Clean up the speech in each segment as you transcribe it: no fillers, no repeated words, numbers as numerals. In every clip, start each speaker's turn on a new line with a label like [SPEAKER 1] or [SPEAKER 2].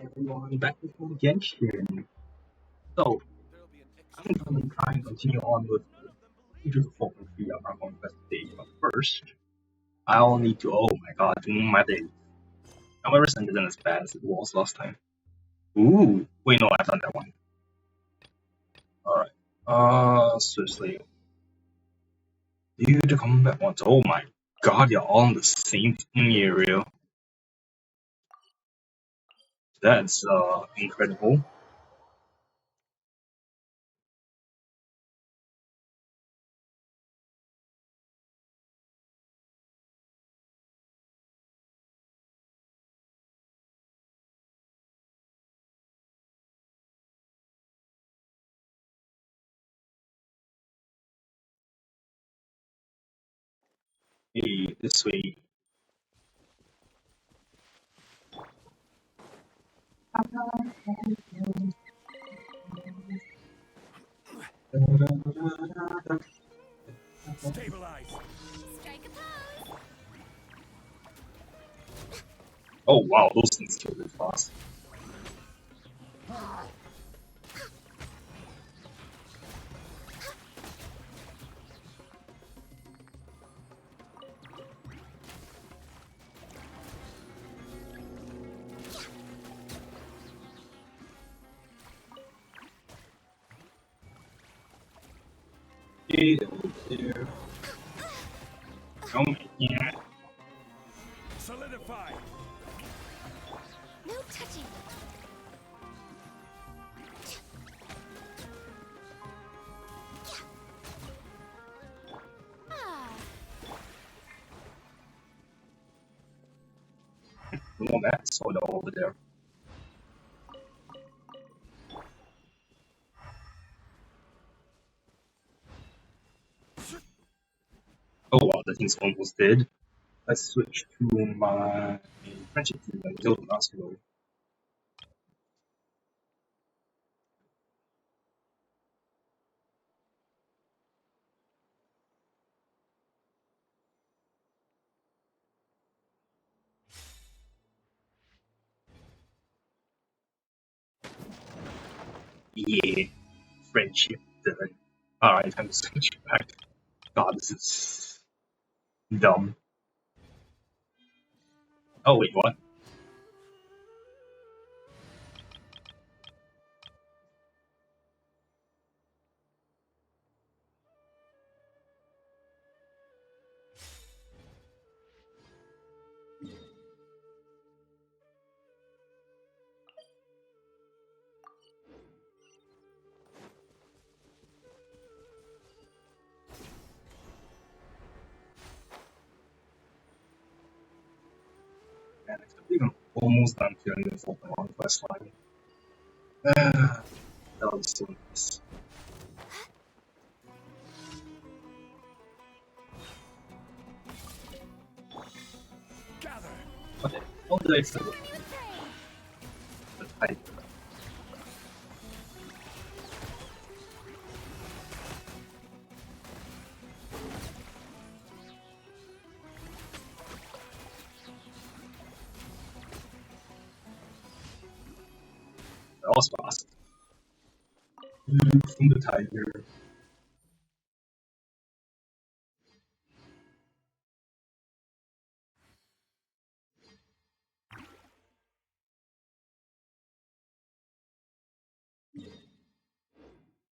[SPEAKER 1] Everyone back to Genshin. So, I'm going to try and continue on with the photography of our own stage. But first, I'll need to, oh my god, my day. However, this isn't as bad as it was last time. Ooh, wait, no, I've done that one. Alright. Seriously. The combat ones. Oh my god, you're all in the same area. That's, incredible. Hey, this way.
[SPEAKER 2] Stabilize.
[SPEAKER 3] Strike a pose.
[SPEAKER 1] Oh wow, those things kill really fast. Get over there. Come here.
[SPEAKER 2] Solidify.
[SPEAKER 3] No touching. Ah,
[SPEAKER 1] No, that's soda over there. Oh wow, that thing's almost dead. Let's switch to my friendship team and kill the Masquerade. Yeah, friendship done. Alright, time to switch back. God, this is dumb. Oh wait, what? Man, I think I'm almost done killing this Pokemon quest line. That was so nice.
[SPEAKER 2] Gather.
[SPEAKER 1] Okay, how did I say
[SPEAKER 3] prepare for the fray.
[SPEAKER 1] the type? That was fast. From the tiger.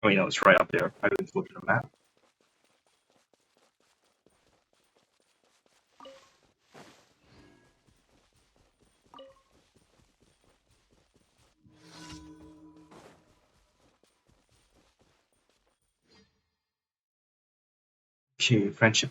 [SPEAKER 1] I mean, it's right up there. I didn't look at the map. Okay, friendship.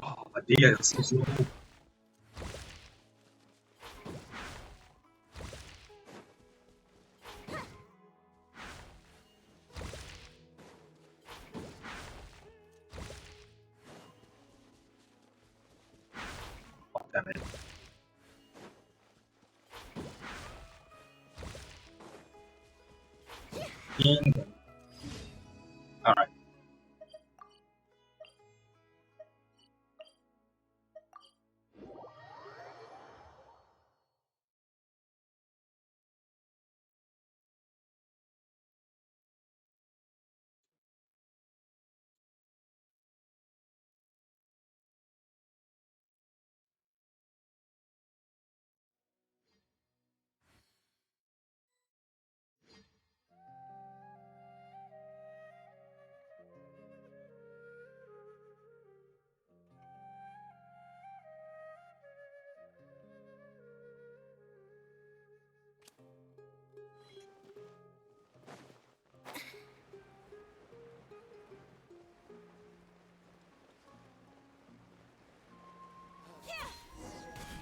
[SPEAKER 1] Oh, my data is so slow. Oh, damn it. Alright.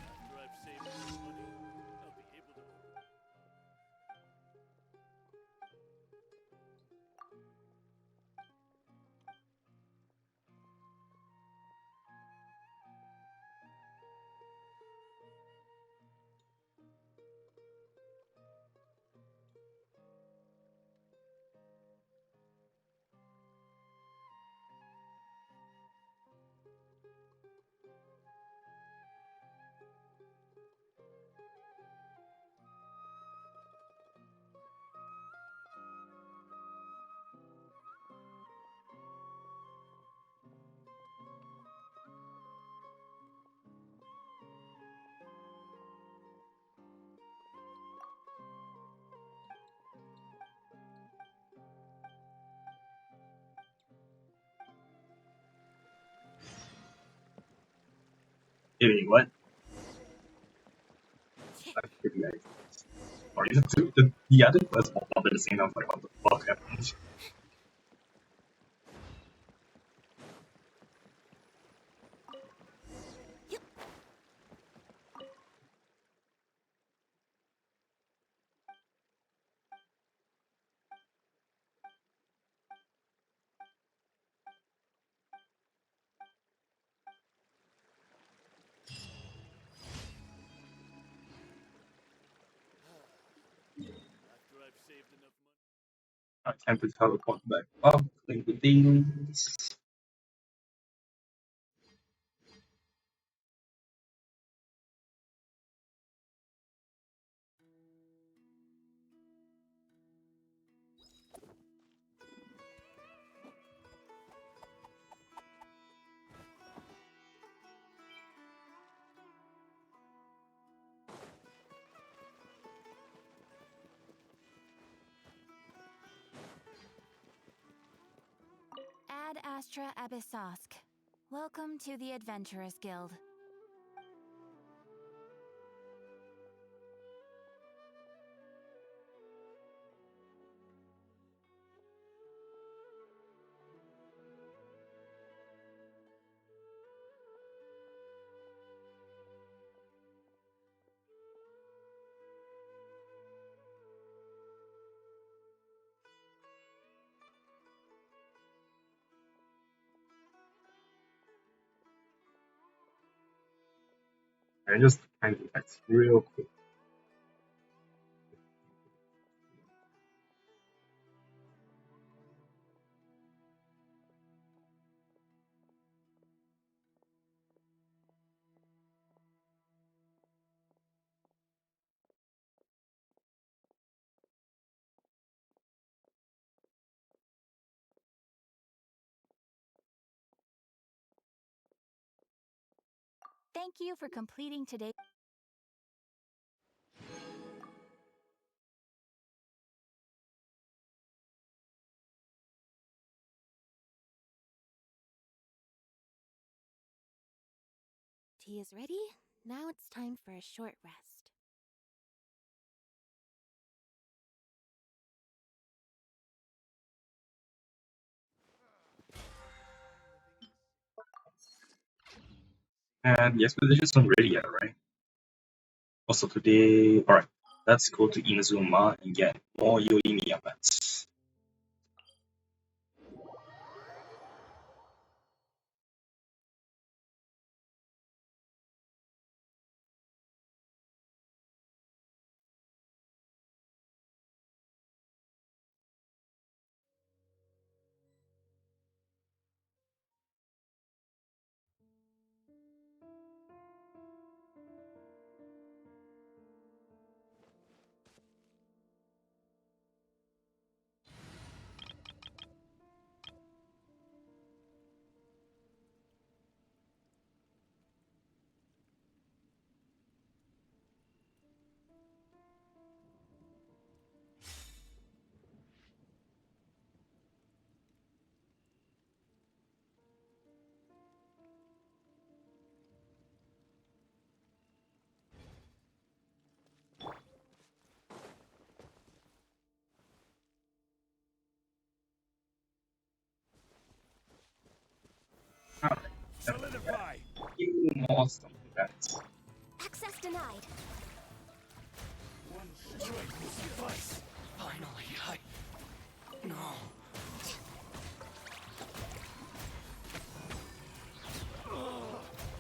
[SPEAKER 2] After I've saved enough money, I'll be able to.
[SPEAKER 1] Anyway, what? That should be nice. Or is it the other was all the same. I was like, what the fuck happened?
[SPEAKER 2] After I've saved enough money.
[SPEAKER 1] Time to teleport back up, clean the things.
[SPEAKER 3] Ad Astra Abyssosk. Welcome to the Adventurers Guild.
[SPEAKER 1] I just kind of text real quick.
[SPEAKER 3] Thank you for completing today. Tea is ready. Now it's time for a short rest.
[SPEAKER 1] And the expedition's not ready yet, right? Also today, alright, let's go to Inazuma and get more Yoimiya pets. awesome that.
[SPEAKER 3] Access denied.
[SPEAKER 2] One strike will suffice. Finally, no.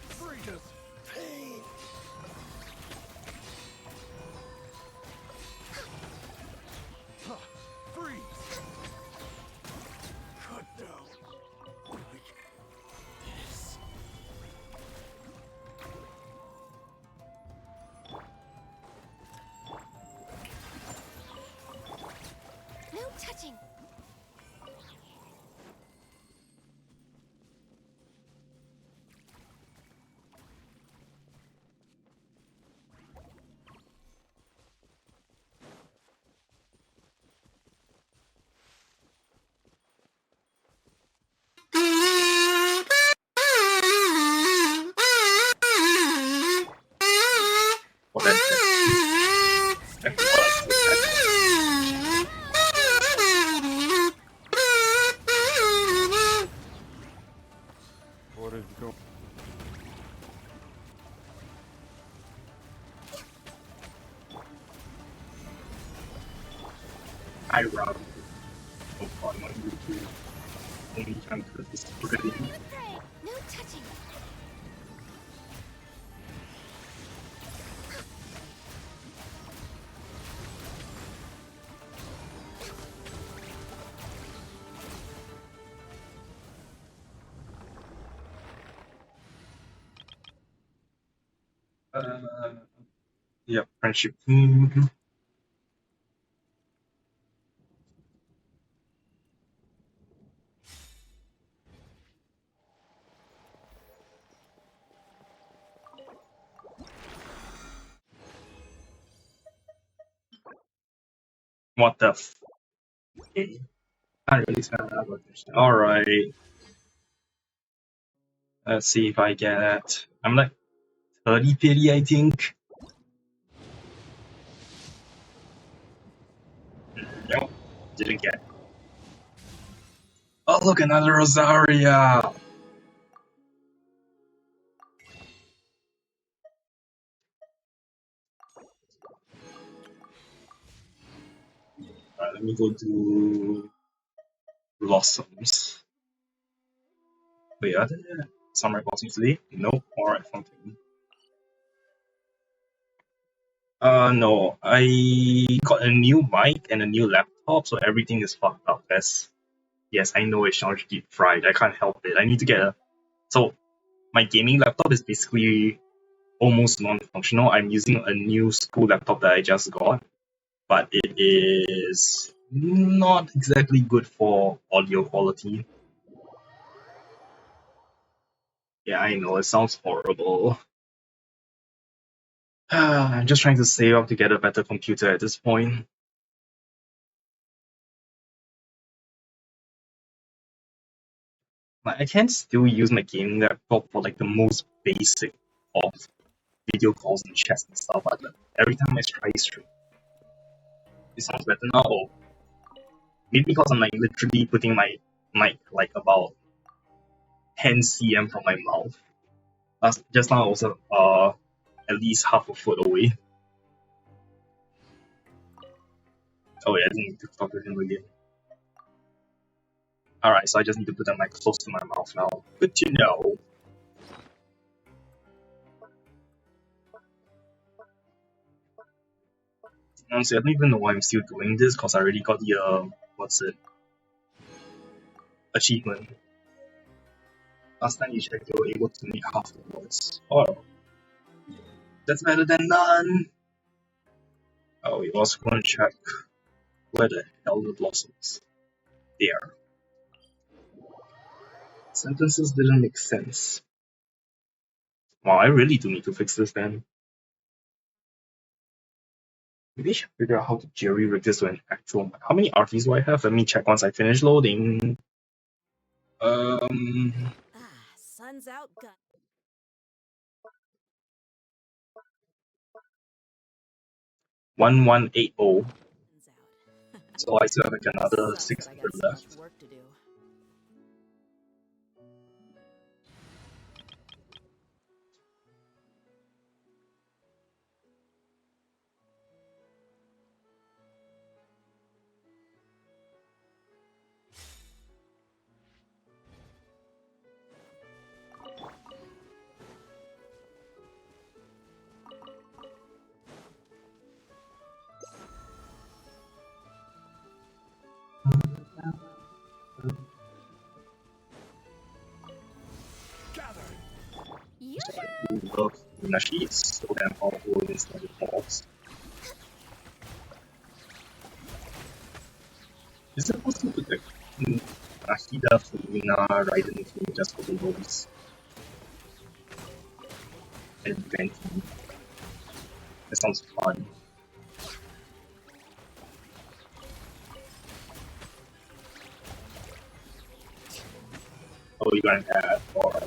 [SPEAKER 2] Freedom. Pain. Freeze. Cut down. Like this.
[SPEAKER 3] No touching.
[SPEAKER 1] Well, that's exactly what I said.
[SPEAKER 4] What is going?
[SPEAKER 1] I rather go on YouTube anytime because it's brilliant.
[SPEAKER 3] No touching.
[SPEAKER 1] Yeah, friendship team. What the f? Can't really spell that about this. Alright, let's see if I get it. I'm like 30 pity, I think. Nope, didn't get it. Oh, look, another Rosaria! Alright, let me go to Blossoms. Wait, are there Samurai Blossoms today? Nope, alright, something. No, I got a new mic and a new laptop, so everything is fucked up. Yes, I know it's charged deep fried. I can't help it. I need to get a. So, my gaming laptop is basically almost non-functional. I'm using a new school laptop that I just got, but it is not exactly good for audio quality. Yeah, I know, it sounds horrible. I'm just trying to save up to get a better computer at this point. Like, I can still use my gaming laptop for like the most basic of video calls and chats and stuff, but every time I try stream, it sounds better now. Or maybe because I'm like literally putting my mic like about 10 cm from my mouth. Just now I was at least half a foot away. Oh yeah, I didn't need to talk to him again. Alright, so I just need to put the mic close to my mouth now. Good to know. Honestly, I don't even know why I'm still doing this because I already got the what's it? Achievement. Last time you checked, you were able to make half the voice. Oh, that's better than none. Oh, we also want to check where the hell the blossoms. There. Sentences didn't make sense. Wow, I really do need to fix this then. Maybe I should figure out how to jerry rig this to an actual. How many RTs do I have? Let me check once I finish loading.
[SPEAKER 3] Sun's out, gun.
[SPEAKER 1] 1180.
[SPEAKER 3] Sun's out.
[SPEAKER 1] So I still have like another
[SPEAKER 3] Sucks that I
[SPEAKER 1] 600
[SPEAKER 3] got so
[SPEAKER 1] left.
[SPEAKER 3] much work to do.
[SPEAKER 1] Now she is so damn powerful in this level boss. Is it possible to like Ashida Fumina Raiden to just for the voice? And Venti. That sounds fun. Oh, you got an ad or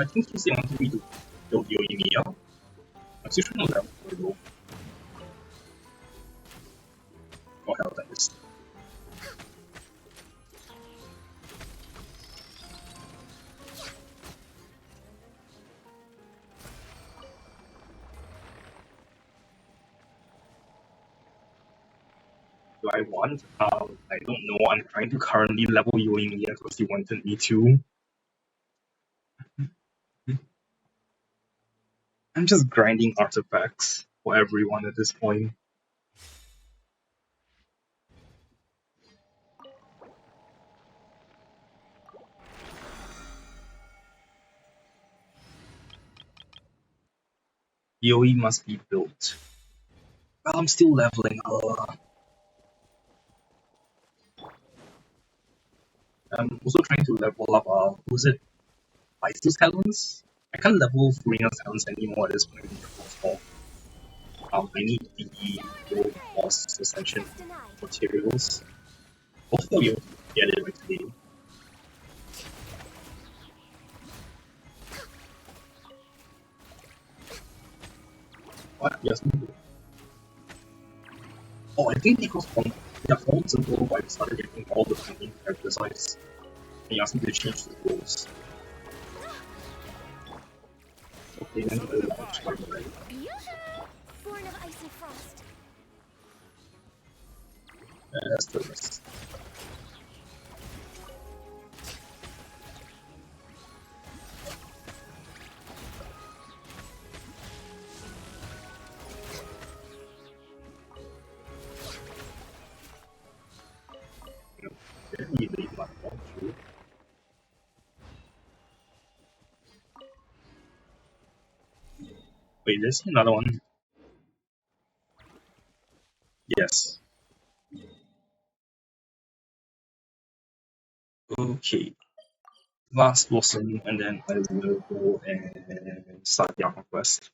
[SPEAKER 1] I think he's wanted me to build Yoimiya. I'm still trying to level for though. Oh hell that is. Do I want? I don't know. I'm trying to currently level Yoimiya because he wanted me to. I'm just grinding artifacts for everyone at this point. Yoi must be built. Well, I'm still leveling. I'm also trying to level up. Who's it? Isis talents? I can't level Furina's talents anymore at this point because I need the gold boss ascension materials. Hopefully, you'll get it right today. What? Yes. Oh, I think because from months ago, I started getting all the main character size. They asked me to change the rules. Okay, then I launched my brain.
[SPEAKER 3] Born of ice and frost.
[SPEAKER 1] That's the rest. Very late my walkthrough. Wait, there's another one. Yes. Okay. Last Blossom, and then I will go and start the Armor Quest.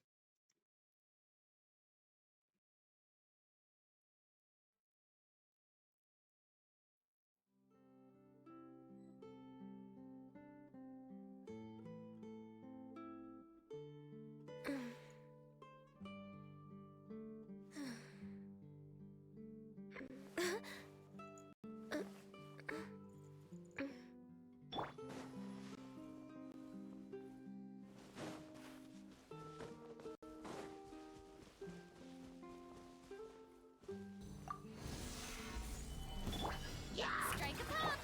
[SPEAKER 3] Strike a pop.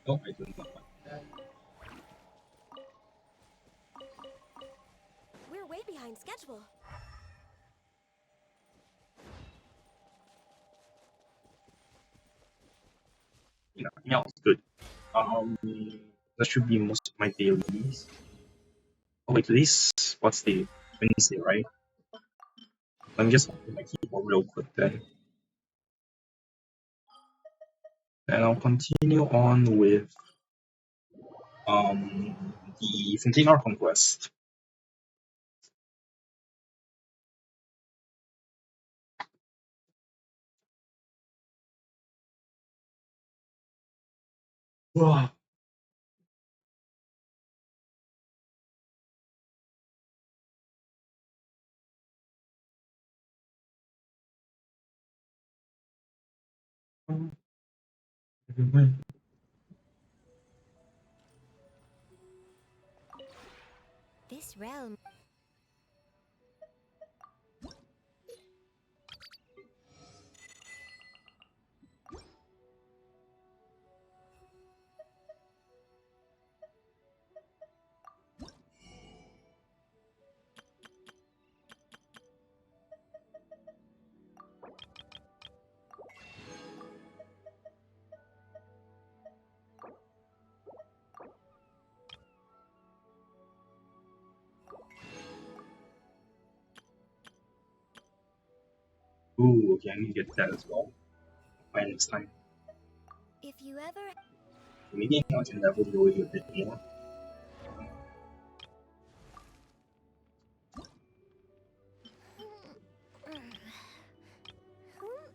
[SPEAKER 1] No, I do not.
[SPEAKER 3] We're way behind schedule.
[SPEAKER 1] Yeah, it's good. That should be most of my dailies. Oh wait, today's what's the Wednesday, right? Let me just open my keyboard real quick then. And I'll continue on with the Container Conquest. Wow.
[SPEAKER 3] This realm.
[SPEAKER 1] Ooh, okay, I need to get that as well by next time.
[SPEAKER 3] If you ever.
[SPEAKER 1] Maybe I can level you a bit more.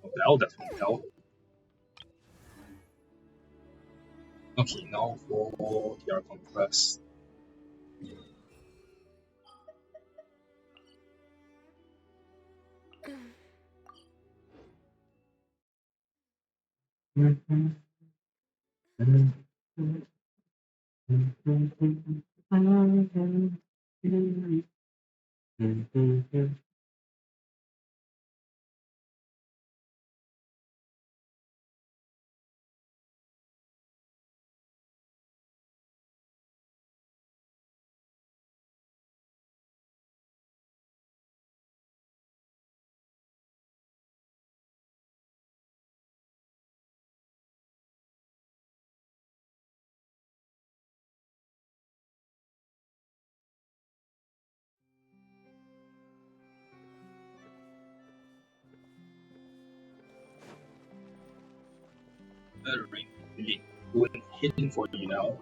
[SPEAKER 1] Oh, that'll definitely help. Okay, now for the Archon Quest. The ring really going hidden for you now.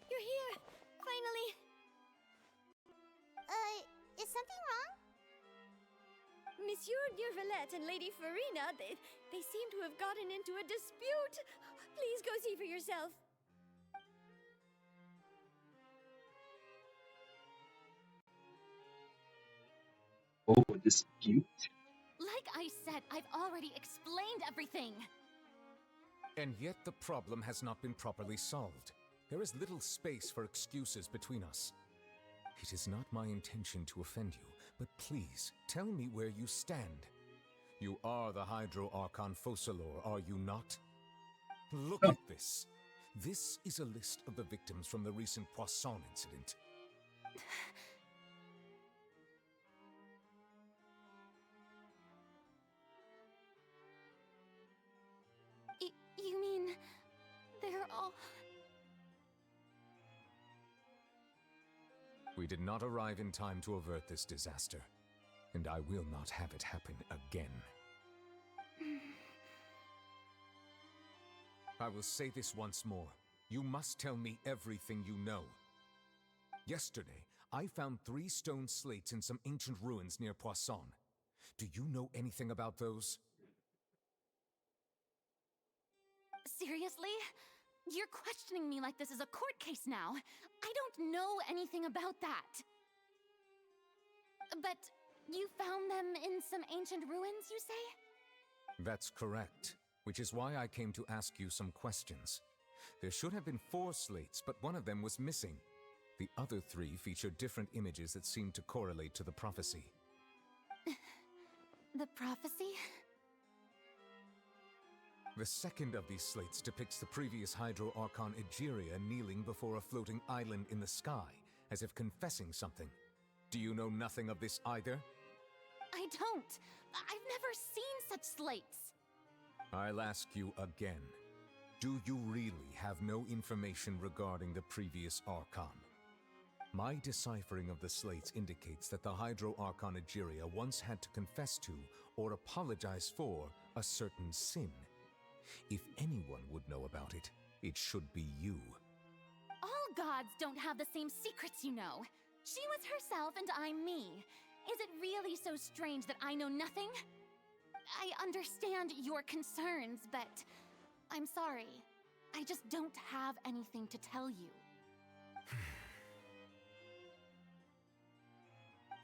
[SPEAKER 3] You're here! Finally! Is something wrong? Monsieur Neurvalette and Lady Farina, they seem to have gotten into a dispute. Please go see for yourself.
[SPEAKER 1] Oh, a dispute?
[SPEAKER 4] Like I said, I've already explained everything.
[SPEAKER 5] And yet the problem has not been properly solved. There is little space for excuses between us. It is not my intention to offend you, but please, tell me where you stand. You are the Hydro Archon Focalor, are you not? Look
[SPEAKER 1] Oh.
[SPEAKER 5] at this. This is a list of the victims from the recent Poisson incident.
[SPEAKER 4] You mean they're all...
[SPEAKER 5] We did not arrive in time to avert this disaster, and I will not have it happen again. I will say this once more. You must tell me everything you know. Yesterday, I found 3 stone slates in some ancient ruins near Poisson. Do you know anything about those?
[SPEAKER 4] Seriously? You're questioning me like this is a court case now. I don't know anything about that. But you found them in some ancient ruins, you say?
[SPEAKER 5] That's correct, which is why I came to ask you some questions. There should have been 4 slates, but one of them was missing. The other 3 feature different images that seem to correlate to the prophecy.
[SPEAKER 4] The prophecy?
[SPEAKER 5] The second of these slates depicts the previous Hydro Archon Egeria kneeling before a floating island in the sky, as if confessing something. Do you know nothing of this either?
[SPEAKER 4] I don't. I've never seen such slates.
[SPEAKER 5] I'll ask you again. Do you really have no information regarding the previous Archon? My deciphering of the slates indicates that the Hydro Archon Egeria once had to confess to, or apologize for, a certain sin. If anyone would know about it, it should be you.
[SPEAKER 4] All gods don't have the same secrets, you know. She was herself and I'm me. Is it really so strange that I know nothing? I understand your concerns, but I'm sorry. I just don't have anything to tell you.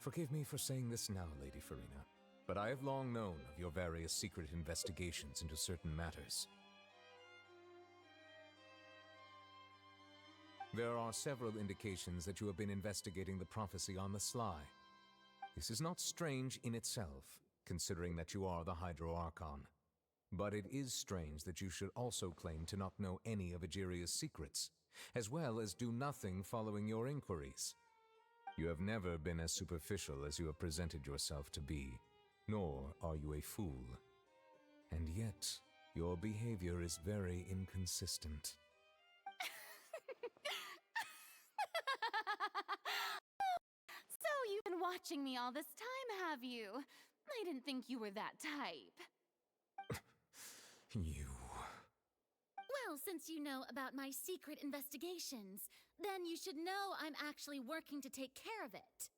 [SPEAKER 5] Forgive me for saying this now, Lady Farina, but I have long known of your various secret investigations into certain matters. There are several indications that you have been investigating the prophecy on the sly. This is not strange in itself, considering that you are the Hydro Archon. But it is strange that you should also claim to not know any of Egeria's secrets, as well as do nothing following your inquiries. You have never been as superficial as you have presented yourself to be, nor are you a fool. And yet, your behavior is very inconsistent.
[SPEAKER 4] So you've been watching me all this time, have you? I didn't think you were that type.
[SPEAKER 5] You...
[SPEAKER 4] Well, since you know about my secret investigations, then you should know I'm actually working to take care of it.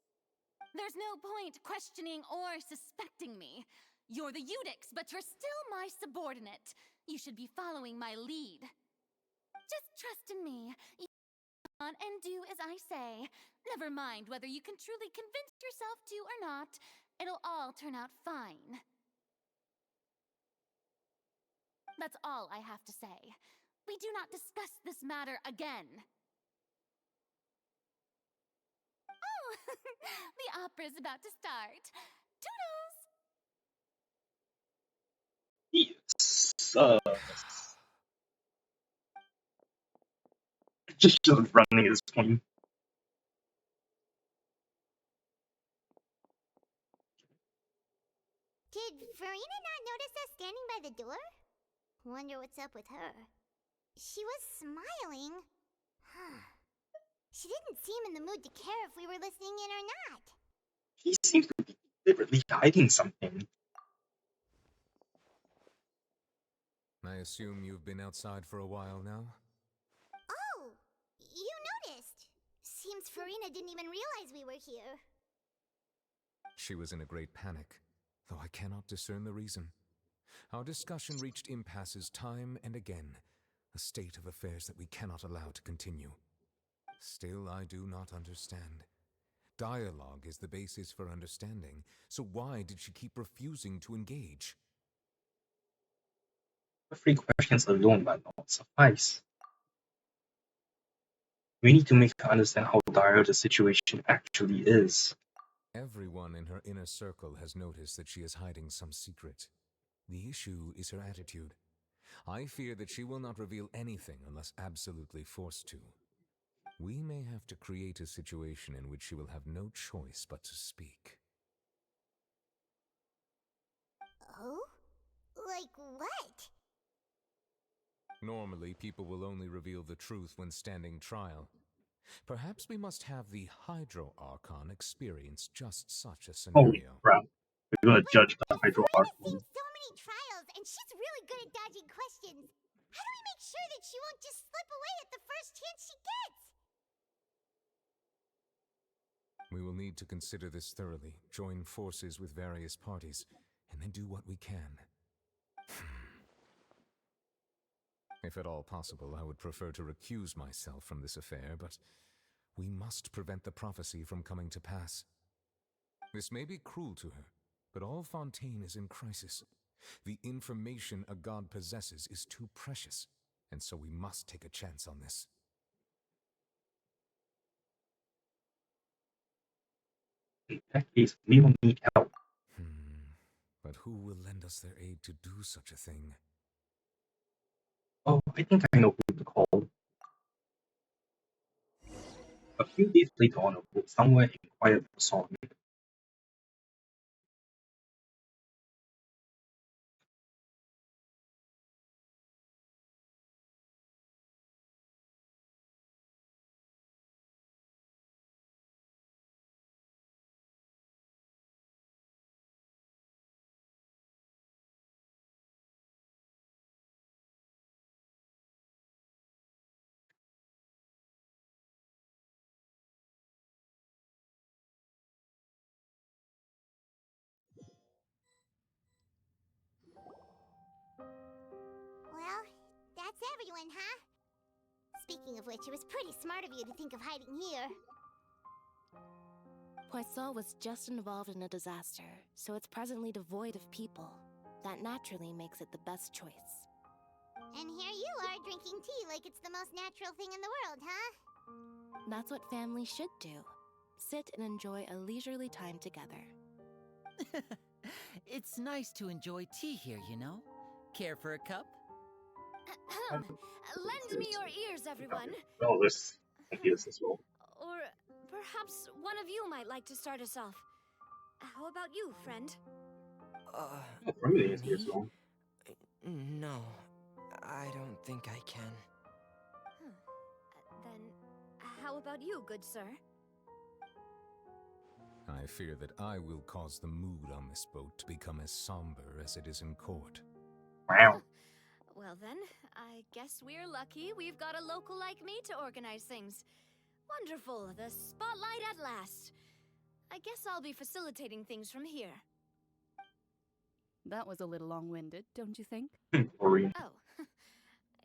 [SPEAKER 4] There's no point questioning or suspecting me. You're the Eudix, but you're still my subordinate. You should be following my lead. Just trust in me. You on and do as I say. Never mind whether you can truly convince yourself to or not. It'll all turn out fine. That's all I have to say. We do not discuss this matter again. Oh, the opera's about to start. Toodles!
[SPEAKER 1] Yes. Just running at this point.
[SPEAKER 3] Did Verena not notice us standing by the door? Wonder what's up with her. She was smiling. She didn't seem in the mood to care if we were listening in or not.
[SPEAKER 1] He seems to be deliberately hiding something.
[SPEAKER 5] I assume you've been outside for a while now?
[SPEAKER 3] Oh, you noticed. Seems Verena didn't even realize we were here.
[SPEAKER 5] She was in a great panic, though I cannot discern the reason. Our discussion reached impasses time and again, a state of affairs that we cannot allow to continue. Still, I do not understand. Dialogue is the basis for understanding, so why did she keep refusing to engage?
[SPEAKER 1] The 3 questions alone might not suffice. We need to make her understand how dire the situation actually is.
[SPEAKER 5] Everyone in her inner circle has noticed that she is hiding some secret. The issue is her attitude. I fear that she will not reveal anything unless absolutely forced to. We may have to create a situation in which she will have no choice but to speak.
[SPEAKER 3] Oh? Like what?
[SPEAKER 5] Normally, people will only reveal the truth when standing trial. Perhaps we must have the Hydro Archon experience just such a
[SPEAKER 1] Holy
[SPEAKER 5] scenario.
[SPEAKER 1] crap. We're gonna judge the Hydro
[SPEAKER 3] Verena's
[SPEAKER 1] Archon.
[SPEAKER 3] seen so many trials, and she's really good at dodging questions. How do we make sure that she won't just slip away at the first chance she gets?
[SPEAKER 5] We will need to consider this thoroughly, join forces with various parties, and then do what we can. If at all possible, I would prefer to recuse myself from this affair, but we must prevent the prophecy from coming to pass. This may be cruel to her, but all Fontaine is in crisis. The information a god possesses is too precious, and so we must take a chance on this.
[SPEAKER 1] In that case, we will need help.
[SPEAKER 5] But who will lend us their aid to do such a thing?
[SPEAKER 1] Oh, I think I know who to call. A few days later on a boat somewhere in quiet Solomon.
[SPEAKER 3] Well, that's everyone, huh? Speaking of which, it was pretty smart of you to think of hiding here.
[SPEAKER 6] Poisson was just involved in a disaster, so it's presently devoid of people. That naturally makes it the best choice.
[SPEAKER 3] And here you are drinking tea like it's the most natural thing in the world, huh?
[SPEAKER 6] That's what families should do. Sit and enjoy a leisurely time together.
[SPEAKER 7] It's nice to enjoy tea here, you know? Care for a cup?
[SPEAKER 4] Lend me your ears, everyone.
[SPEAKER 1] Well, this ideas as well.
[SPEAKER 4] Or perhaps one of you might like to start us off. How about you, friend?
[SPEAKER 1] Remedy is
[SPEAKER 8] Me?
[SPEAKER 1] here as well.
[SPEAKER 8] No, I don't think I can.
[SPEAKER 4] Then, how about you, good sir?
[SPEAKER 5] I fear that I will cause the mood on this boat to become as somber as it is in court.
[SPEAKER 1] Wow.
[SPEAKER 4] Well then, I guess we're lucky we've got a local like me to organize things. Wonderful, the spotlight at last. I guess I'll be facilitating things from here.
[SPEAKER 9] That was a little long-winded, don't you think?
[SPEAKER 1] Worry.
[SPEAKER 4] Oh,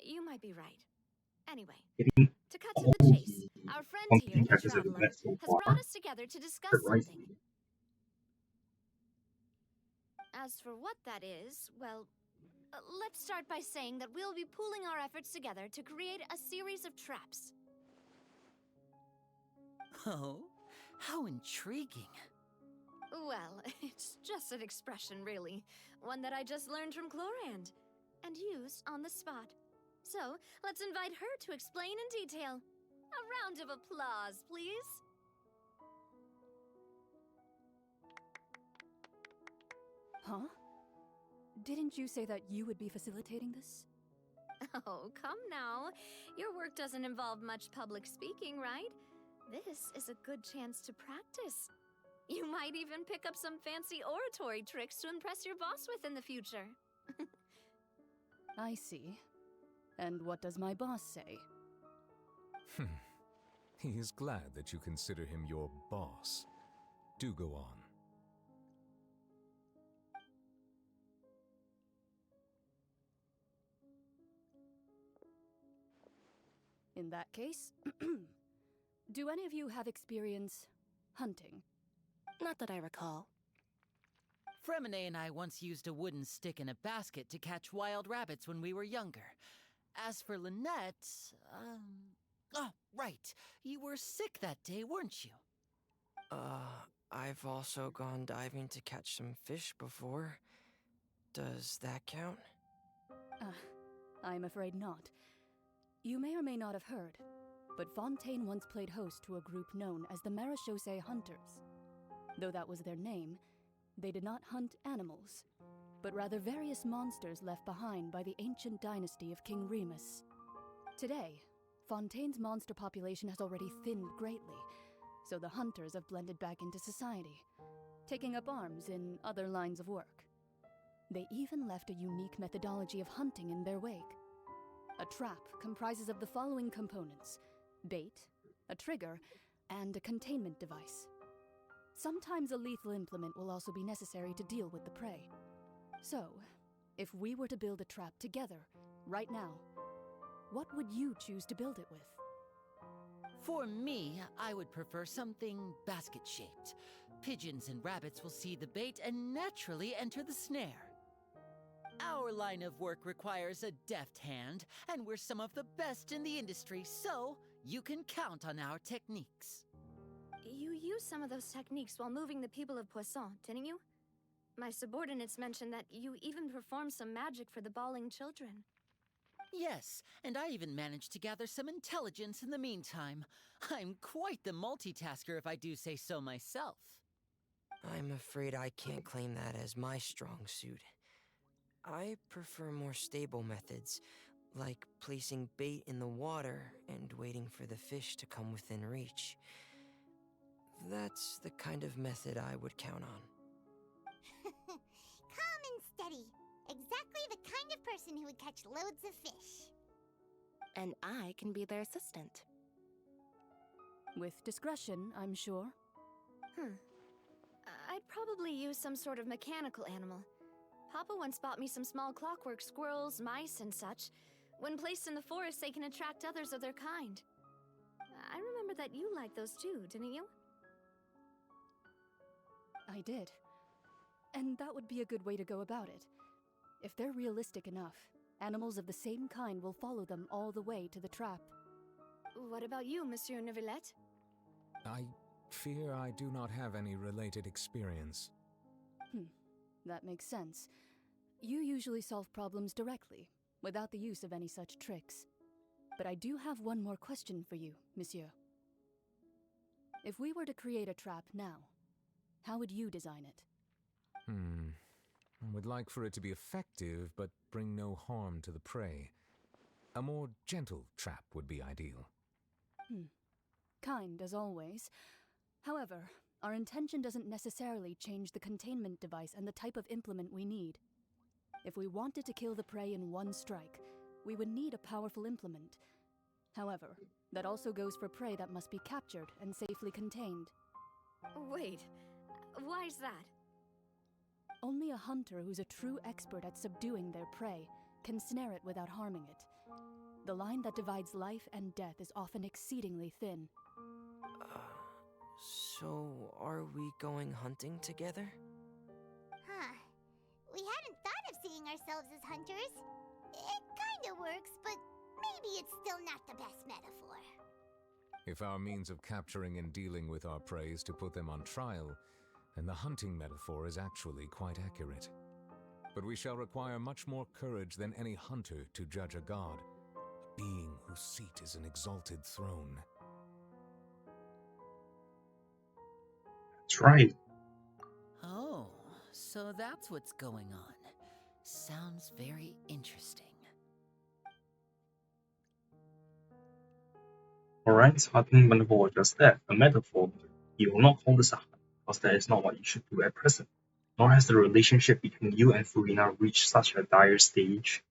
[SPEAKER 4] you might be right. Anyway,
[SPEAKER 1] Maybe
[SPEAKER 4] to cut to the chase, our friend here, the
[SPEAKER 1] is the
[SPEAKER 4] Traveler,
[SPEAKER 1] best so
[SPEAKER 4] has
[SPEAKER 1] far.
[SPEAKER 4] brought us together to discuss something. As for what that is, well, let's start by saying that we'll be pooling our efforts together to create a series of traps.
[SPEAKER 7] Oh, how intriguing.
[SPEAKER 4] Well, it's just an expression, really. One that I just learned from Chlorand, and used on the spot. So, let's invite her to explain in detail. A round of applause, please.
[SPEAKER 9] Huh? Didn't you say that you would be facilitating this?
[SPEAKER 4] Oh, come now. Your work doesn't involve much public speaking, right? This is a good chance to practice. You might even pick up some fancy oratory tricks to impress your boss with in the future.
[SPEAKER 9] I see. And what does my boss say?
[SPEAKER 5] He is glad that you consider him your boss. Do go on.
[SPEAKER 9] In that case, do any of you have experience hunting?
[SPEAKER 6] Not that I recall.
[SPEAKER 7] Fremine and I once used a wooden stick in a basket to catch wild rabbits when we were younger. As for Lynette, oh, right. You were sick that day, weren't you?
[SPEAKER 8] I've also gone diving to catch some fish before. Does that count?
[SPEAKER 9] I'm afraid not. You may or may not have heard, but Fontaine once played host to a group known as the Marechaussee Hunters. Though that was their name, they did not hunt animals, but rather various monsters left behind by the ancient dynasty of King Remus. Today, Fontaine's monster population has already thinned greatly, so the hunters have blended back into society, taking up arms in other lines of work. They even left a unique methodology of hunting in their wake. A trap comprises of the following components: bait, a trigger, and a containment device. Sometimes a lethal implement will also be necessary to deal with the prey. So, if we were to build a trap together, right now, what would you choose to build it with?
[SPEAKER 7] For me, I would prefer something basket-shaped. Pigeons and rabbits will see the bait and naturally enter the snare. Our line of work requires a deft hand, and we're some of the best in the industry, so you can count on our techniques.
[SPEAKER 4] You used some of those techniques while moving the people of Poisson, didn't you? My subordinates mentioned that you even performed some magic for the bawling children.
[SPEAKER 7] Yes, and I even managed to gather some intelligence in the meantime. I'm quite the multitasker if I do say so myself.
[SPEAKER 8] I'm afraid I can't claim that as my strong suit. I prefer more stable methods, like placing bait in the water and waiting for the fish to come within reach. That's the kind of method I would count on.
[SPEAKER 3] Calm and steady. Exactly the kind of person who would catch loads of fish.
[SPEAKER 6] And I can be their assistant.
[SPEAKER 9] With discretion, I'm sure.
[SPEAKER 4] I'd probably use some sort of mechanical animal. Papa once bought me some small clockwork squirrels, mice, and such. When placed in the forest, they can attract others of their kind. I remember that you liked those too, didn't you?
[SPEAKER 9] I did. And that would be a good way to go about it. If they're realistic enough, animals of the same kind will follow them all the way to the trap.
[SPEAKER 6] What about you, Monsieur Neuvillette?
[SPEAKER 5] I fear I do not have any related experience.
[SPEAKER 9] That makes sense. You usually solve problems directly, without the use of any such tricks. But I do have one more question for you, Monsieur. If we were to create a trap now, how would you design it?
[SPEAKER 5] I would like for it to be effective, but bring no harm to the prey. A more gentle trap would be ideal.
[SPEAKER 9] Kind, as always. However, our intention doesn't necessarily change the containment device and the type of implement we need. If we wanted to kill the prey in one strike, we would need a powerful implement. However, that also goes for prey that must be captured and safely contained.
[SPEAKER 6] Wait, why is that?
[SPEAKER 9] Only a hunter who's a true expert at subduing their prey can snare it without harming it. The line that divides life and death is often exceedingly thin.
[SPEAKER 8] So are we going hunting together?
[SPEAKER 3] Huh. We hadn't thought of seeing ourselves as hunters. It kinda works, but maybe it's still not the best metaphor.
[SPEAKER 5] If our means of capturing and dealing with our prey is to put them on trial, then the hunting metaphor is actually quite accurate. But we shall require much more courage than any hunter to judge a god, a being whose seat is an exalted throne.
[SPEAKER 1] That's right.
[SPEAKER 7] Oh, so that's what's going on. Sounds very interesting.
[SPEAKER 1] Alright, hunting metaphor was just that, a metaphor. You will not call this a hunt, because that is not what you should do at present. Nor has the relationship between you and Furina reached such a dire stage.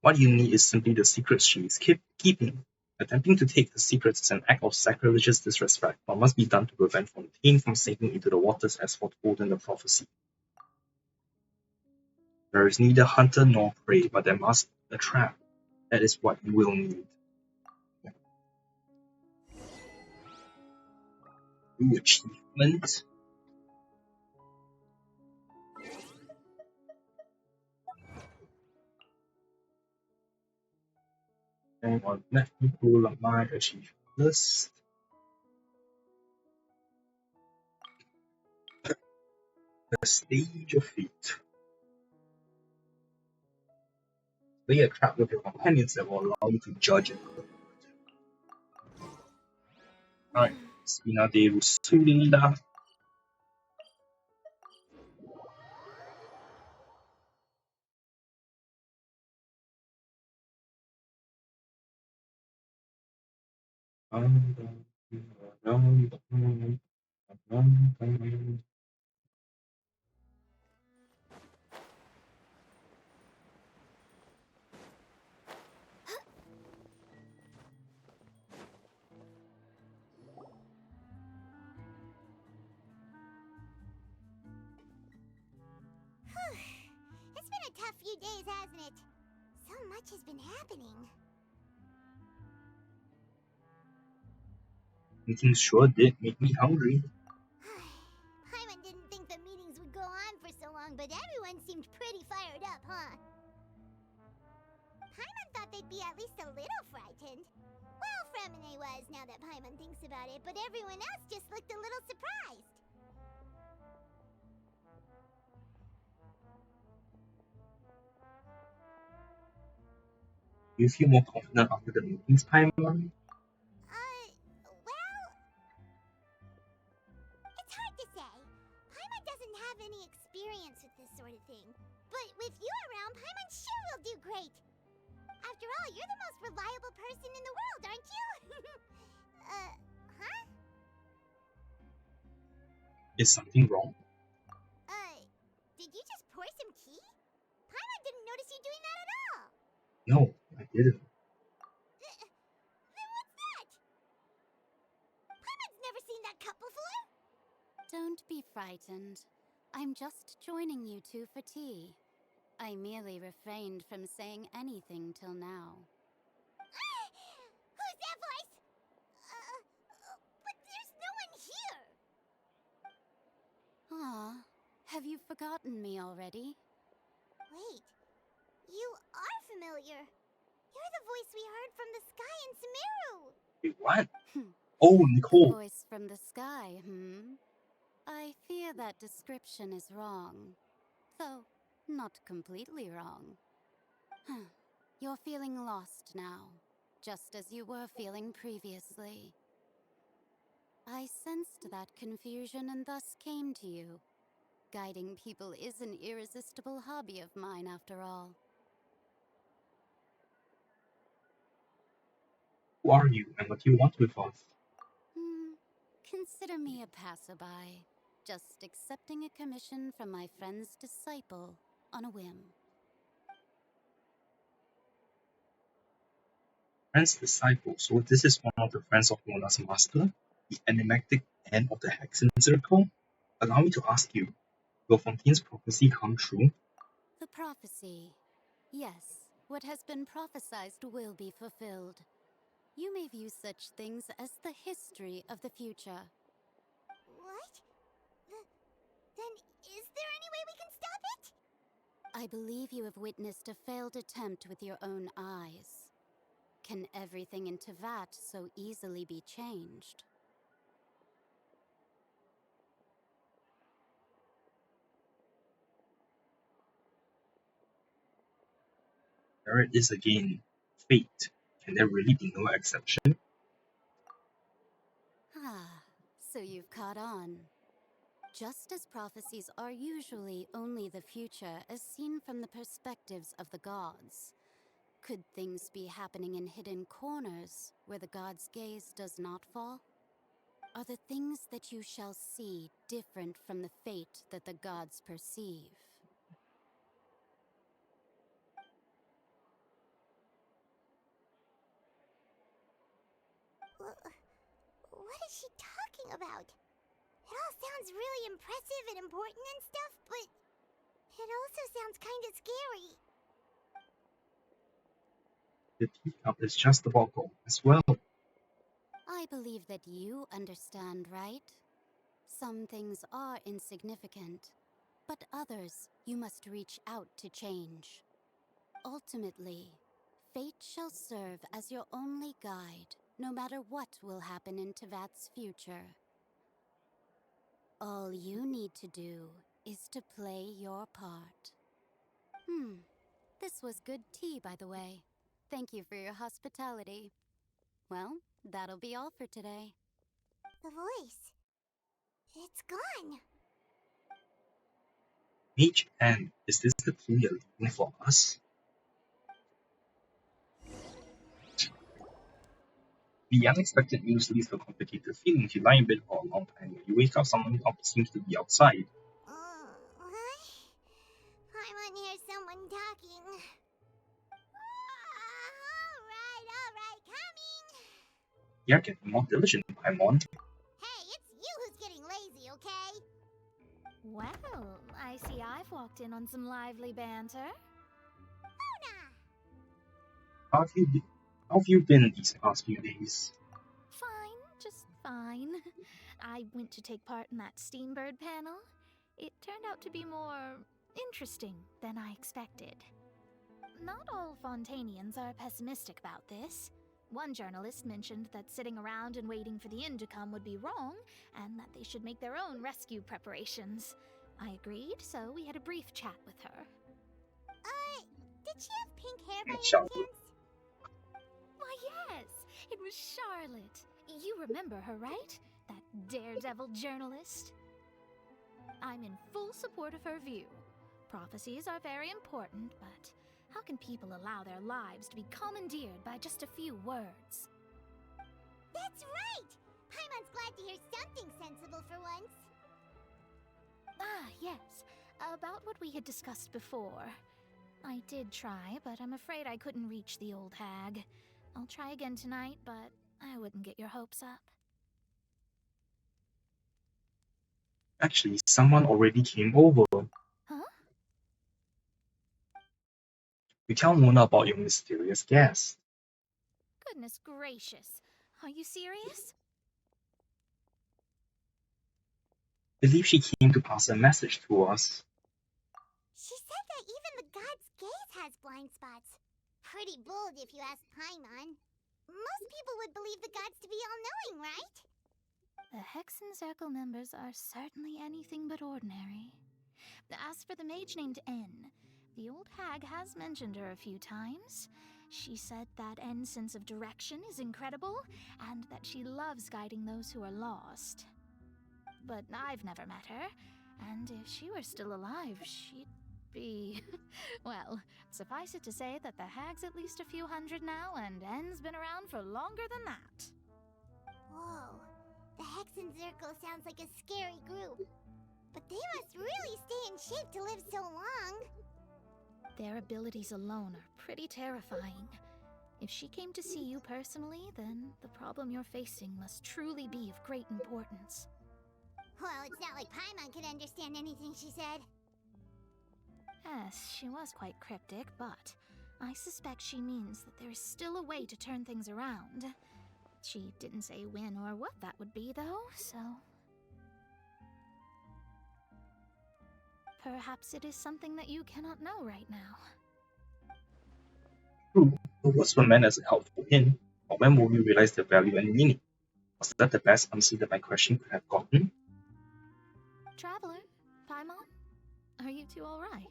[SPEAKER 1] What you need is simply the secrets she is keeping. Attempting to take the secrets is an act of sacrilegious disrespect, but must be done to prevent Fontaine from sinking into the waters as foretold in the prophecy. There is neither hunter nor prey, but there must be a trap. That is what you will need. New achievement. Hang on, let me pull up my achievement list. The stage of fate. Lay a trap with your companions that will allow you to judge it. Alright, Spina de Rusulda.
[SPEAKER 3] It's been a tough few days, hasn't it? So much has been happening.
[SPEAKER 1] Making sure did make me hungry.
[SPEAKER 3] Paimon didn't think the meetings would go on for so long, but everyone seemed pretty fired up, huh? Paimon thought they'd be at least a little frightened. Well, Fremine was, now that Paimon thinks about it, but everyone else just looked a little surprised.
[SPEAKER 1] You feel more confident after the meetings, Paimon?
[SPEAKER 3] Well... It's hard to say. Paimon doesn't have any experience with this sort of thing. But with you around, Paimon sure will do great. After all, you're the most reliable person in the world, aren't you? Huh?
[SPEAKER 1] Is something wrong?
[SPEAKER 3] Did you just pour some tea? Paimon didn't notice you doing that at all.
[SPEAKER 1] No, I didn't.
[SPEAKER 3] Then what's that? Paimon's never seen that cup before.
[SPEAKER 4] Don't be frightened. I'm just joining you two for tea. I merely refrained from saying anything till now.
[SPEAKER 3] Who's that voice? But there's no one here.
[SPEAKER 4] Have you forgotten me already?
[SPEAKER 3] Wait, you are familiar. You're the voice we heard from the sky in Sumeru.
[SPEAKER 1] Wait, what? Oh,
[SPEAKER 4] The
[SPEAKER 1] Nicole.
[SPEAKER 4] voice from the sky, I fear that description is wrong. Though, not completely wrong. You're feeling lost now, just as you were feeling previously. I sensed that confusion and thus came to you. Guiding people is an irresistible hobby of mine, after all.
[SPEAKER 1] Who are you and what do you want with us?
[SPEAKER 4] Consider me a passerby, just accepting a commission from my friend's disciple on a whim.
[SPEAKER 1] Friend's disciple, so this is one of the friends of Mona's master, the enigmatic end of the Hexen Circle? Allow me to ask you, will Fontaine's prophecy come true?
[SPEAKER 4] The prophecy. Yes, what has been prophesied will be fulfilled. You may view such things as the history of the future.
[SPEAKER 3] What? Then is there any way we can stop it?
[SPEAKER 4] I believe you have witnessed a failed attempt with your own eyes. Can everything in Tevat so easily be changed?
[SPEAKER 1] There it is again. Fate. Can there really be no exception?
[SPEAKER 4] So you've caught on. Just as prophecies are usually only the future as seen from the perspectives of the gods, could things be happening in hidden corners where the gods' gaze does not fall? Are the things that you shall see different from the fate that the gods perceive?
[SPEAKER 3] What is she talking about? It all sounds really impressive and important and stuff, but it also sounds kind of scary.
[SPEAKER 1] The teacup is just about gold as well.
[SPEAKER 4] I believe that you understand, right? Some things are insignificant, but others you must reach out to change. Ultimately, fate shall serve as your only guide, no matter what will happen in Tevat's future. All you need to do is to play your part. This was good tea, by the way. Thank you for your hospitality. Well, that'll be all for today.
[SPEAKER 3] The voice. It's gone.
[SPEAKER 1] Mage Anne, is this the team you're leaving for us? The unexpected news leads to complicated feelings. You lie in bed for a long time. When you wake up, someone seems to be outside.
[SPEAKER 3] What? I hear someone talking. Alright, coming!
[SPEAKER 1] You're getting more diligent, Paimon.
[SPEAKER 3] Hey, it's you who's getting lazy, okay?
[SPEAKER 10] Well, I see I've walked in on some lively banter.
[SPEAKER 3] Mona!
[SPEAKER 1] How have you been these past few days?
[SPEAKER 10] Fine, just fine. I went to take part in that Steambird panel. It turned out to be more interesting than I expected. Not all Fontainians are pessimistic about this. One journalist mentioned that sitting around and waiting for the end to come would be wrong, and that they should make their own rescue preparations. I agreed, so we had a brief chat with her.
[SPEAKER 3] Did she have pink hair by any
[SPEAKER 1] Charlotte.
[SPEAKER 3] chance?
[SPEAKER 10] Why, yes, it was Charlotte. You remember her, right? That daredevil journalist? I'm in full support of her view. Prophecies are very important, but how can people allow their lives to be commandeered by just a few words?
[SPEAKER 3] That's right! Paimon's glad to hear something sensible for once.
[SPEAKER 10] Ah, yes. About what we had discussed before. I did try, but I'm afraid I couldn't reach the old hag. I'll try again tonight, but I wouldn't get your hopes up.
[SPEAKER 1] Actually, someone already came over.
[SPEAKER 10] Huh?
[SPEAKER 1] You tell Mona about your mysterious guest.
[SPEAKER 10] Goodness gracious. Are you serious?
[SPEAKER 1] believe she came to pass a message to us.
[SPEAKER 3] She said that even the god's gaze has blind spots. Pretty bold if you ask Paimon. Most people would believe the gods to be all-knowing, right?
[SPEAKER 10] The Hexen Circle members are certainly anything but ordinary. As for the mage named N, the old hag has mentioned her a few times. She said that N's sense of direction is incredible, and that she loves guiding those who are lost. But I've never met her, and if she were still alive, she'd be... well, suffice it to say that the hag's at least a few hundred now, and N's been around for longer than that.
[SPEAKER 3] Whoa, the Hexen Circle sounds like a scary group. But they must really stay in shape to live so long.
[SPEAKER 10] Their abilities alone are pretty terrifying. If she came to see you personally, then the problem you're facing must truly be of great importance.
[SPEAKER 3] Well, it's not like Paimon could understand anything she said.
[SPEAKER 10] Yes, she was quite cryptic, but I suspect she means that there is still a way to turn things around. She didn't say when or what that would be, though, so... perhaps it is something that you cannot know right now.
[SPEAKER 1] True, but what's meant as a helpful hint? Or when will we realize the value and meaning? Was that the best answer that my question could have gotten?
[SPEAKER 10] Traveler, Paimon, are you two alright?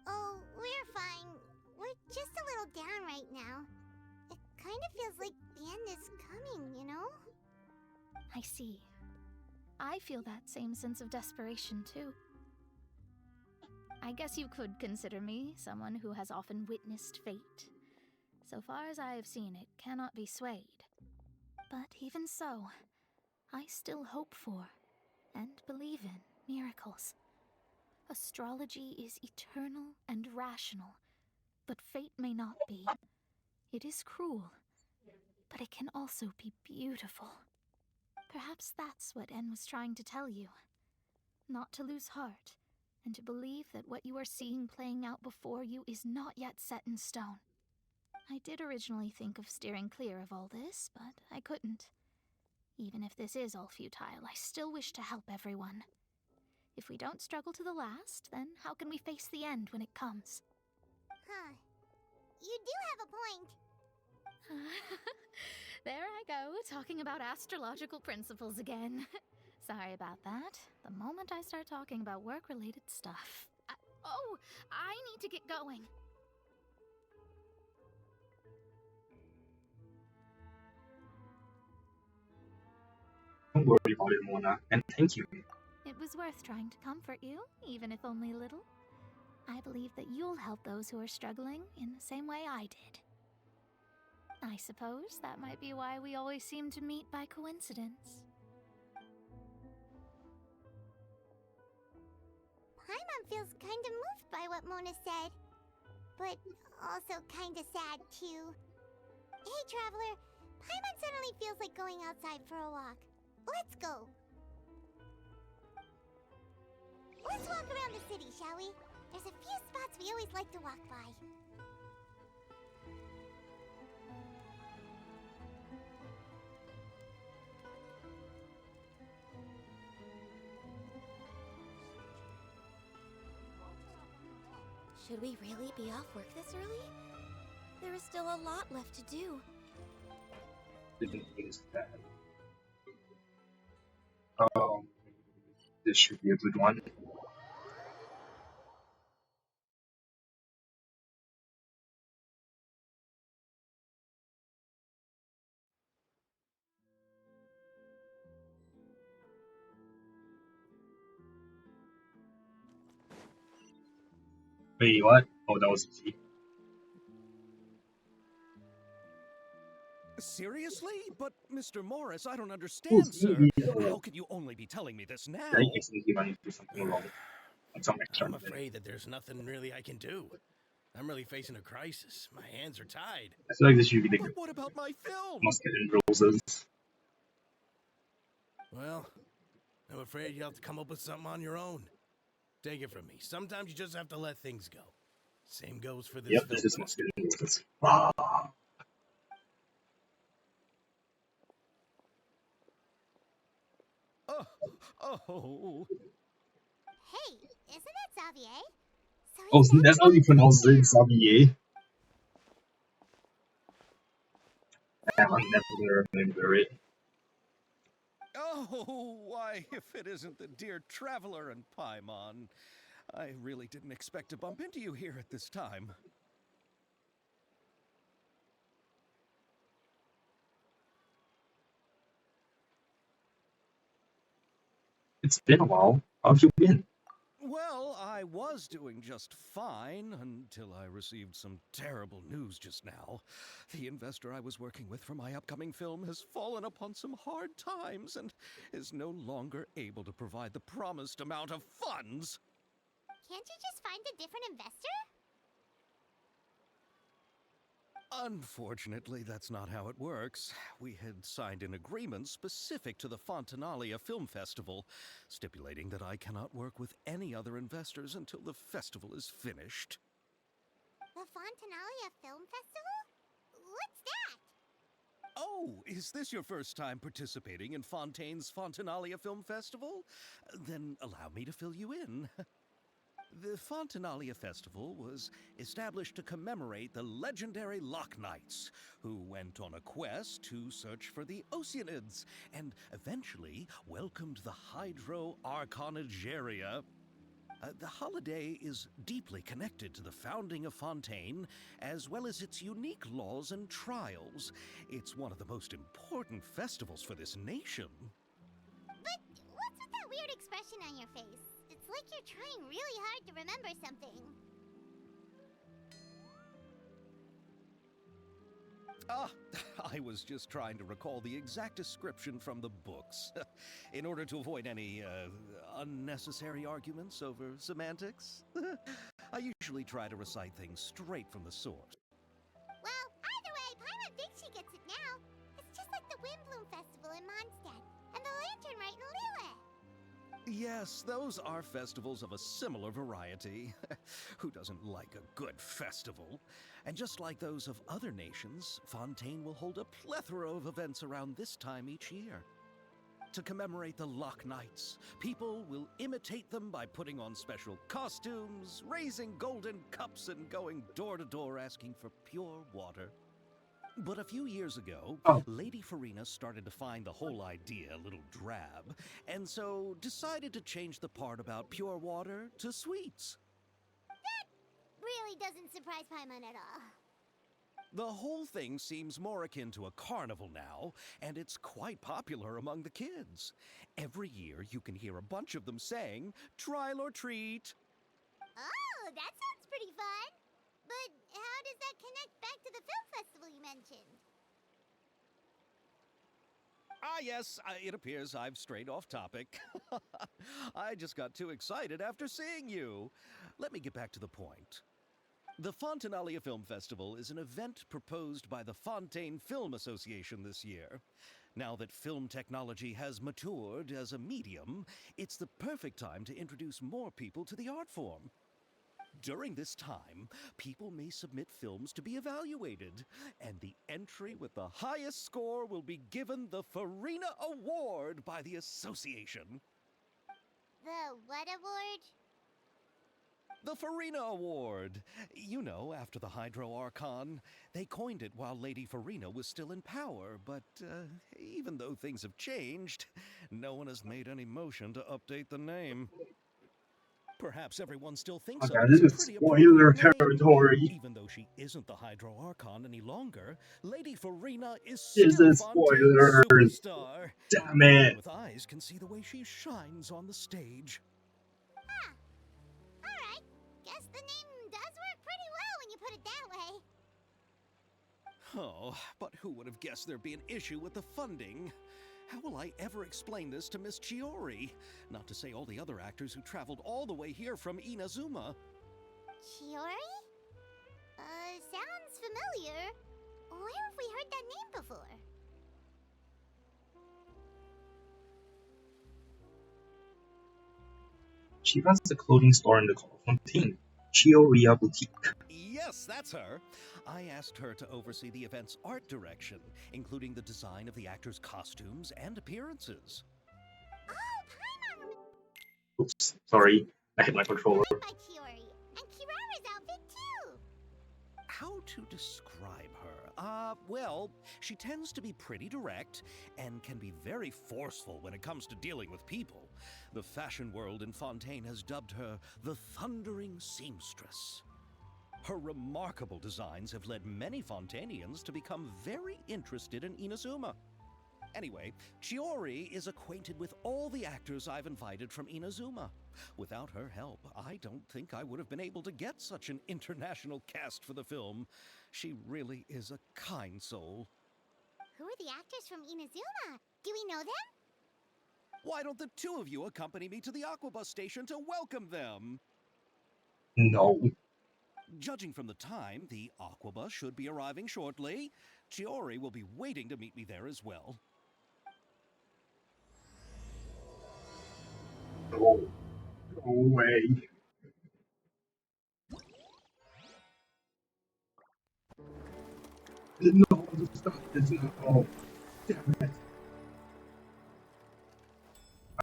[SPEAKER 3] Oh, we're fine. We're just a little down right now. It kind of feels like the end is coming, you know?
[SPEAKER 10] I see. I feel that same sense of desperation, too. I guess you could consider me someone who has often witnessed fate. So far as I have seen, it cannot be swayed. But even so, I still hope for and believe in miracles. Astrology is eternal and rational, but fate may not be. It is cruel, but it can also be beautiful. Perhaps that's what N was trying to tell you. Not to lose heart, and to believe that what you are seeing playing out before you is not yet set in stone. I did originally think of steering clear of all this, but I couldn't. Even if this is all futile, I still wish to help everyone. If we don't struggle to the last, then how can we face the end when it comes?
[SPEAKER 3] Huh. You do have a point.
[SPEAKER 10] There I go, talking about astrological principles again. Sorry about that. The moment I start talking about work-related stuff... I need to get going.
[SPEAKER 1] Don't worry about it, Mona, and thank you.
[SPEAKER 10] It was worth trying to comfort you, even if only a little. I believe that you'll help those who are struggling in the same way I did. I suppose that might be why we always seem to meet by coincidence.
[SPEAKER 3] Paimon feels kind of moved by what Mona said. But also kind of sad, too. Hey, Traveler. Paimon suddenly feels like going outside for a walk. Let's go. Let's walk around the city, shall we? There's a few spots we always like to walk by.
[SPEAKER 6] Should we really be off work this early? There is still a lot left to do.
[SPEAKER 1] Didn't use that. This should be a good one. Wait, what? Oh, that was easy.
[SPEAKER 5] Seriously? But, Mr. Morris, I don't understand, sir. How could you only be telling me this now?
[SPEAKER 1] I accidentally ran into something wrong. Like some extra.
[SPEAKER 2] I'm afraid that there's nothing really I can do. I'm really facing a crisis. My hands are tied.
[SPEAKER 1] I feel like this should be the
[SPEAKER 2] But what about my film?
[SPEAKER 1] Masquerade and Roses.
[SPEAKER 2] Well, I'm afraid you'll have to come up with something on your own. Take it from me. Sometimes you just have to let things go. Same goes for this
[SPEAKER 1] Yep,
[SPEAKER 2] film.
[SPEAKER 1] this is Masquerade and Roses. Ah.
[SPEAKER 2] Oh, oh.
[SPEAKER 3] Hey, isn't that Xavier? So
[SPEAKER 1] Oh,
[SPEAKER 3] he's
[SPEAKER 1] that's how you
[SPEAKER 3] actually a
[SPEAKER 1] pronounce
[SPEAKER 3] twin
[SPEAKER 1] it,
[SPEAKER 3] now.
[SPEAKER 1] Xavier.
[SPEAKER 3] So
[SPEAKER 1] Damn, I never remember it.
[SPEAKER 2] Oh, why, if it isn't the dear Traveler and Paimon. I really didn't expect to bump into you here at this time.
[SPEAKER 1] It's been a while. How have you been?
[SPEAKER 2] Well, I was doing just fine until I received some terrible news just now. The investor I was working with for my upcoming film has fallen upon some hard times and is no longer able to provide the promised amount of funds.
[SPEAKER 3] can't you just find a different investor?
[SPEAKER 2] Unfortunately, that's not how it works. We had signed an agreement specific to the Fontanalia Film Festival, stipulating that I cannot work with any other investors until the festival is finished.
[SPEAKER 3] The Fontanalia Film Festival? What's that?
[SPEAKER 2] Oh, is this your first time participating in Fontaine's Fontanalia Film Festival? Then allow me to fill you in. The Fontanalia Festival was established to commemorate the legendary Loch Knights, who went on a quest to search for the Oceanids, and eventually welcomed the Hydro Arconageria. The holiday is deeply connected to the founding of Fontaine, as well as its unique laws and trials. It's one of the most important festivals for this nation.
[SPEAKER 3] But what's with that weird expression on your face? It's like you're trying really hard to remember something.
[SPEAKER 2] Ah, I was just trying to recall the exact description from the books, in order to avoid any unnecessary arguments over semantics. I usually try to recite things straight from the source.
[SPEAKER 3] Well, either way, Paimon thinks she gets it now. It's just like the Windbloom Festival in Mondstadt, and the Lantern Rite in Lille.
[SPEAKER 2] Yes, those are festivals of a similar variety. Who doesn't like a good festival? And just like those of other nations, Fontaine will hold a plethora of events around this time each year. To commemorate the Loch Knights, people will imitate them by putting on special costumes, raising golden cups, and going door to door asking for pure water. But a few years ago,
[SPEAKER 1] Oh,
[SPEAKER 2] Lady Farina started to find the whole idea a little drab, and so decided to change the part about pure water to sweets.
[SPEAKER 3] Really doesn't surprise Paimon at all.
[SPEAKER 2] The whole thing seems more akin to a carnival now, and it's quite popular among the kids. Every year you can hear a bunch of them saying, "Trial or treat."
[SPEAKER 3] Oh, that sounds pretty fun. But how does that connect back to the film festival you mentioned?
[SPEAKER 2] Ah, yes, it appears I've strayed off topic. I just got too excited after seeing you. Let me get back to the point. The Fontanalia Film Festival is an event proposed by the Fontaine Film Association this year. Now that film technology has matured as a medium, it's the perfect time to introduce more people to the art form. During this time, people may submit films to be evaluated, and the entry with the highest score will be given the Farina Award by the association.
[SPEAKER 3] The what award?
[SPEAKER 2] The Farina Award. You know, after the Hydro Archon. They coined it while Lady Farina was still in power, but even though things have changed, no one has made any motion to update the name. Perhaps everyone still thinks of
[SPEAKER 1] okay,
[SPEAKER 2] it as
[SPEAKER 1] this
[SPEAKER 2] a
[SPEAKER 1] is
[SPEAKER 2] pretty
[SPEAKER 1] spoiler
[SPEAKER 2] appropriate name.
[SPEAKER 1] territory.
[SPEAKER 2] Even though she isn't the Hydro Archon any longer, Lady Farina is
[SPEAKER 1] This
[SPEAKER 2] still
[SPEAKER 1] is
[SPEAKER 2] Fontaine's
[SPEAKER 1] spoilers.
[SPEAKER 2] superstar.
[SPEAKER 1] Damn
[SPEAKER 2] Anyone
[SPEAKER 1] it.
[SPEAKER 2] with eyes can see the way she shines on the stage.
[SPEAKER 3] Huh. Alright. Guess the name does work pretty well when you put it that way.
[SPEAKER 2] Oh, but who would have guessed there'd be an issue with the funding? How will I ever explain this to Miss Chiori? Not to say all the other actors who traveled all the way here from Inazuma.
[SPEAKER 3] Chiori? Sounds familiar. Where have we heard that name before?
[SPEAKER 1] She runs the clothing store in the Fontaine, Chioria Boutique.
[SPEAKER 2] Yes, that's her. I asked her to oversee the event's art direction, including the design of the actors' costumes and appearances.
[SPEAKER 1] Oops, sorry, I hit my controller.
[SPEAKER 3] Led by Chiori, and Kirara's outfit too.
[SPEAKER 2] How to describe her? Well, she tends to be pretty direct and can be very forceful when it comes to dealing with people. The fashion world in Fontaine has dubbed her the Thundering Seamstress. Her remarkable designs have led many Fontainians to become very interested in Inazuma. Anyway, Chiori is acquainted with all the actors I've invited from Inazuma. Without her help, I don't think I would have been able to get such an international cast for the film. She really is a kind soul.
[SPEAKER 3] Who are the actors from Inazuma? Do we know them?
[SPEAKER 2] Why don't the two of you accompany me to the Aquabus station to welcome them?
[SPEAKER 1] No.
[SPEAKER 2] Judging from the time, the Aquabus should be arriving shortly. Chiori will be waiting to meet me there as well.
[SPEAKER 1] No. No way. No, stop this now. Damn it.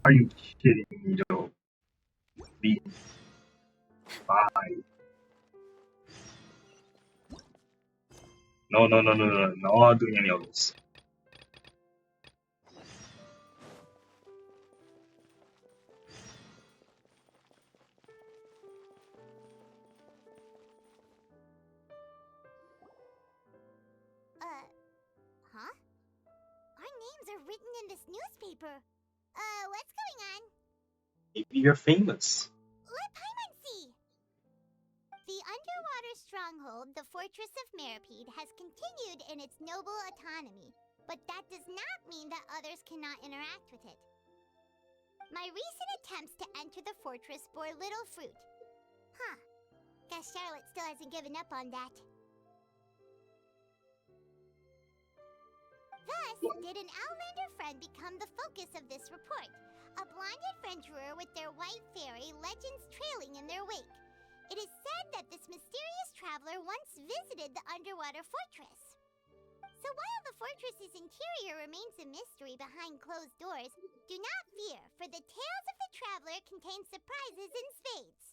[SPEAKER 1] Are you kidding me, though? Be bye. No, no, no, no, no, no, not doing any of those.
[SPEAKER 3] Huh? Our names are written in this newspaper. What's going on?
[SPEAKER 1] Maybe you're famous.
[SPEAKER 3] Let Paimon see! The underwater stronghold, the Fortress of Meripede, has continued in its noble autonomy, but that does not mean that others cannot interact with it. My recent attempts to enter the fortress bore little fruit. Huh. Guess Charlotte still hasn't given up on that. Thus, did an Outlander friend become the focus of this report. A blonde adventurer with their white fairy legends trailing in their wake. It is said that this mysterious traveler once visited the underwater fortress. So while the fortress's interior remains a mystery behind closed doors, do not fear, for the tales of the traveler contain surprises in spades.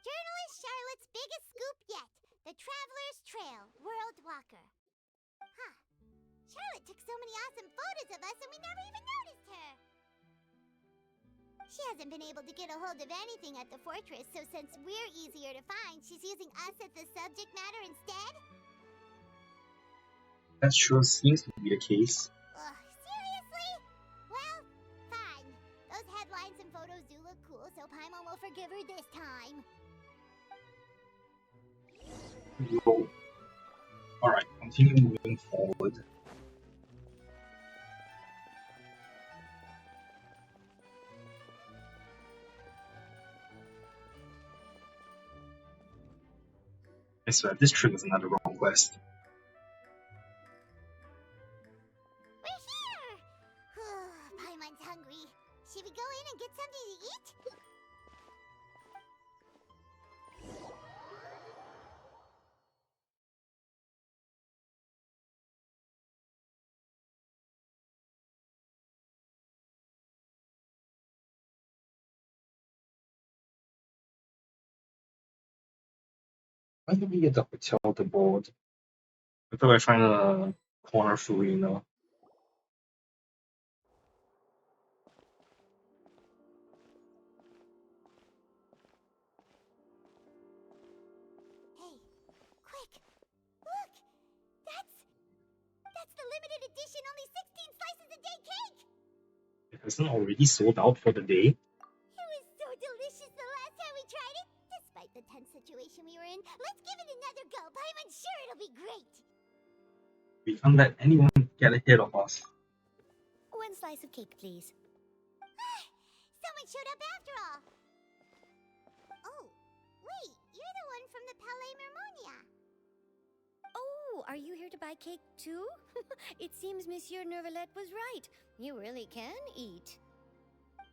[SPEAKER 3] Journalist Charlotte's biggest scoop yet, the Traveler's Trail, World Walker. Huh. Charlotte took so many awesome photos of us and we never even noticed her. She hasn't been able to get a hold of anything at the fortress, so since we're easier to find, she's using us as the subject matter instead?
[SPEAKER 1] That sure seems to be the case.
[SPEAKER 3] Ugh, seriously? Well, fine. Those headlines and photos do look cool, so Paimon will forgive her this time.
[SPEAKER 1] No. Alright, continue moving forward. I swear, this triggers another wrong quest.
[SPEAKER 3] We're here! Paimon's hungry. Should we go in and get something to eat?
[SPEAKER 1] Why did we get the hotel to board? I thought we were trying to corner through, you know.
[SPEAKER 3] Hey, quick! Look! That's the limited edition only 16 slices a day cake!
[SPEAKER 1] It hasn't already sold out for the day.
[SPEAKER 3] It was so delicious the last time we tried it! Despite the tense situation we were in, let's give it another go. Paimon's sure it'll be great!
[SPEAKER 1] We can't let anyone get ahead of us.
[SPEAKER 3] One slice of cake, please. Someone showed up after all! Oh, wait, you're the one from the Palais Mermonia.
[SPEAKER 11] Oh, are you here to buy cake too? It seems Monsieur Nervalette was right. You really can eat.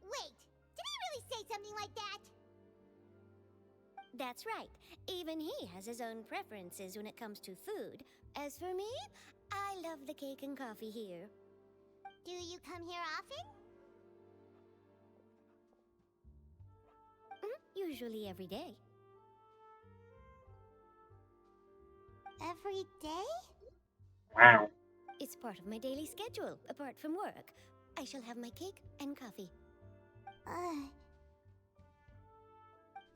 [SPEAKER 3] Wait, did he really say something like that?
[SPEAKER 11] That's right. Even he has his own preferences when it comes to food. As for me, I love the cake and coffee here.
[SPEAKER 3] Do you come here often?
[SPEAKER 11] Usually every day.
[SPEAKER 3] Every day?
[SPEAKER 1] Wow.
[SPEAKER 11] It's part of my daily schedule, apart from work. I shall have my cake and coffee.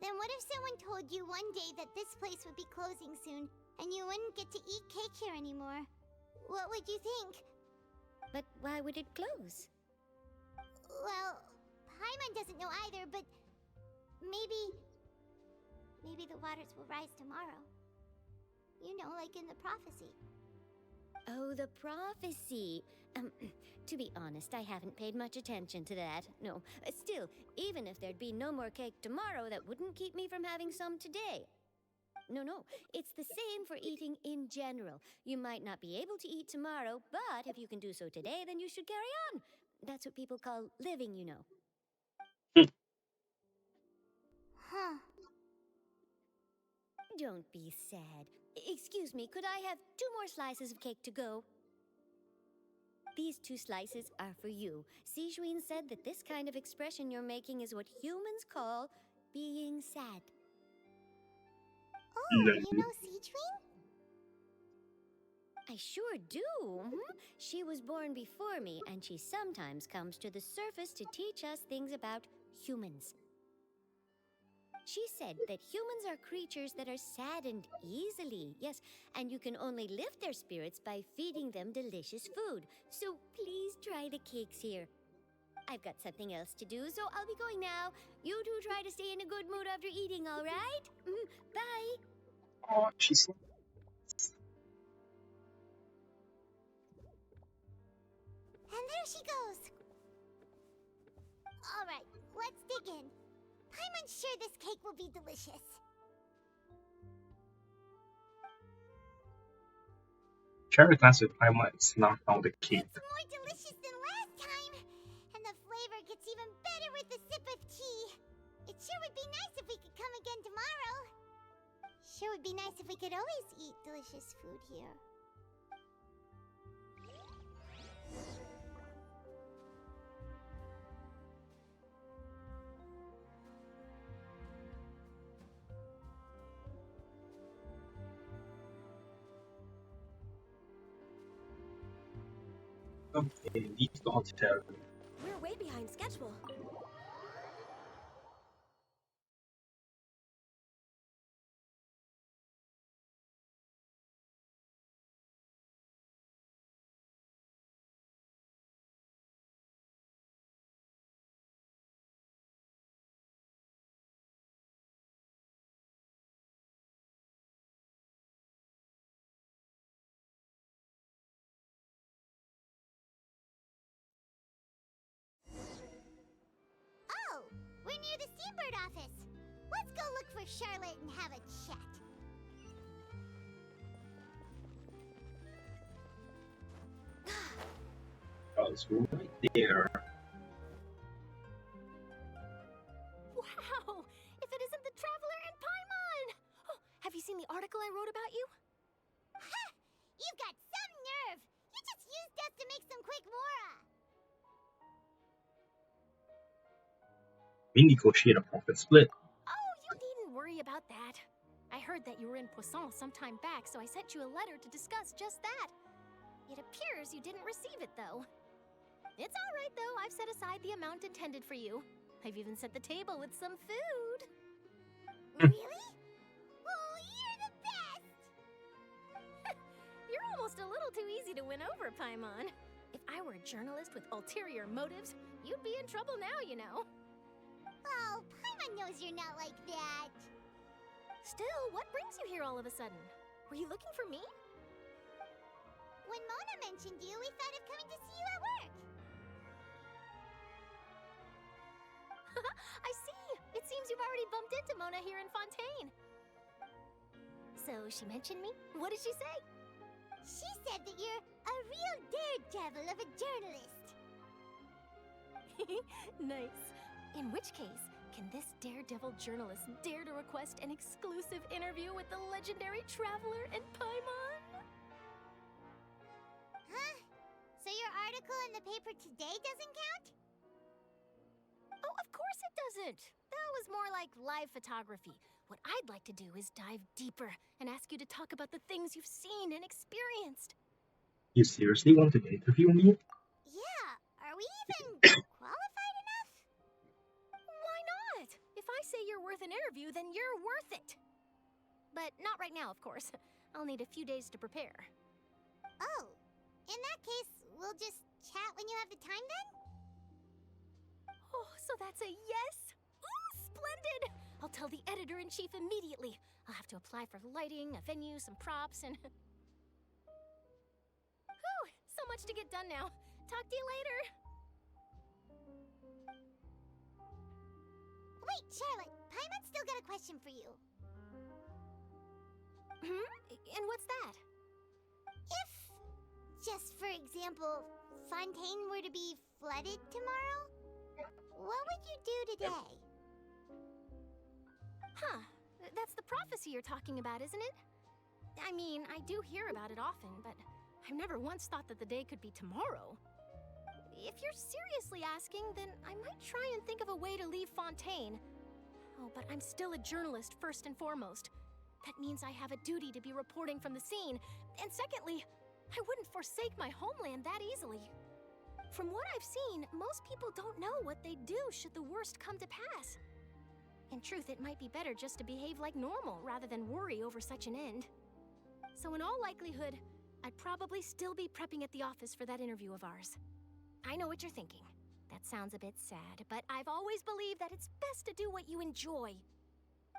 [SPEAKER 3] Then what if someone told you one day that this place would be closing soon, and you wouldn't get to eat cake here anymore? What would you think?
[SPEAKER 11] But why would it close?
[SPEAKER 3] Well, Paimon doesn't know either, but maybe the waters will rise tomorrow. You know, like in the prophecy.
[SPEAKER 11] Oh, the prophecy. To be honest, I haven't paid much attention to that. No, still, even if there'd be no more cake tomorrow, that wouldn't keep me from having some today. No, it's the same for eating in general. You might not be able to eat tomorrow, but if you can do so today, then you should carry on. That's what people call living, you know.
[SPEAKER 3] Huh.
[SPEAKER 11] Don't be sad. Excuse me, could I have 2 more slices of cake to go? These 2 slices are for you. Sijuin said that this kind of expression you're making is what humans call being sad.
[SPEAKER 3] Oh, you know Sijuin?
[SPEAKER 11] I sure do. She was born before me, and she sometimes comes to the surface to teach us things about humans. She said that humans are creatures that are saddened easily, yes, and you can only lift their spirits by feeding them delicious food. So please try the cakes here. I've got something else to do, so I'll be going now. You two try to stay in a good mood after eating, all right? Bye.
[SPEAKER 1] Oh, she's
[SPEAKER 3] And there she goes. All right, let's dig in. Paimon's sure this cake will be delicious.
[SPEAKER 1] Cherry classic Paimon knocked out the cake.
[SPEAKER 3] It's more delicious than last time, and the flavor gets even better with a sip of tea. It sure would be nice if we could come again tomorrow. Sure would be nice if we could always eat delicious food here.
[SPEAKER 1] Okay, these don't tell me.
[SPEAKER 6] We're way behind schedule.
[SPEAKER 3] Oh, we're near the Steambird office. Let's go look for Charlotte and have a chat.
[SPEAKER 1] Oh, it's right there.
[SPEAKER 6] Wow! If it isn't the Traveler and Paimon! Oh, have you seen the article I wrote about you?
[SPEAKER 3] Ha! You've got some nerve! You just used us to make some quick mora!
[SPEAKER 1] We negotiate a profit split.
[SPEAKER 6] Oh, you needn't worry about that. I heard that you were in Poisson some time back, so I sent you a letter to discuss just that. It appears you didn't receive it, though. It's all right, though. I've set aside the amount intended for you. I've even set the table with some food.
[SPEAKER 3] Really? Oh, you're the best!
[SPEAKER 6] You're almost a little too easy to win over, Paimon. If I were a journalist with ulterior motives, you'd be in trouble now, you know.
[SPEAKER 3] Oh, Paimon knows you're not like that.
[SPEAKER 6] Still, what brings you here all of a sudden? Were you looking for me?
[SPEAKER 3] When Mona mentioned you, we thought of coming to see you at work.
[SPEAKER 6] I see! It seems you've already bumped into Mona here in Fontaine. So, she mentioned me? What did she say?
[SPEAKER 3] She said that you're a real daredevil of a journalist.
[SPEAKER 6] Nice. In which case, can this daredevil journalist dare to request an exclusive interview with the legendary Traveler and Paimon?
[SPEAKER 3] Huh? So your article in the paper today doesn't count?
[SPEAKER 6] Oh, of course it doesn't. That was more like live photography. What I'd like to do is dive deeper and ask you to talk about the things you've seen and experienced.
[SPEAKER 1] You seriously want to interview me?
[SPEAKER 3] Yeah, are we even qualified enough?
[SPEAKER 6] Why not? If I say you're worth an interview, then you're worth it. But not right now, of course. I'll need a few days to prepare.
[SPEAKER 3] Oh, in that case, we'll just chat when you have the time then?
[SPEAKER 6] Oh, so that's a yes? Ooh, splendid! I'll tell the editor-in-chief immediately. I'll have to apply for lighting, a venue, some props, and... Whew, so much to get done now. Talk to you later.
[SPEAKER 3] Wait, Charlotte, Paimon's still got a question for you.
[SPEAKER 6] And what's that?
[SPEAKER 3] If, just for example, Fontaine were to be flooded tomorrow, what would you do today?
[SPEAKER 6] Huh, that's the prophecy you're talking about, isn't it? I mean, I do hear about it often, but I've never once thought that the day could be tomorrow. If you're seriously asking, then I might try and think of a way to leave Fontaine. Oh, but I'm still a journalist first and foremost. That means I have a duty to be reporting from the scene. And secondly, I wouldn't forsake my homeland that easily. From what I've seen, most people don't know what they'd do should the worst come to pass. In truth, it might be better just to behave like normal rather than worry over such an end. So in all likelihood, I'd probably still be prepping at the office for that interview of ours. I know what you're thinking. That sounds a bit sad, but I've always believed that it's best to do what you enjoy.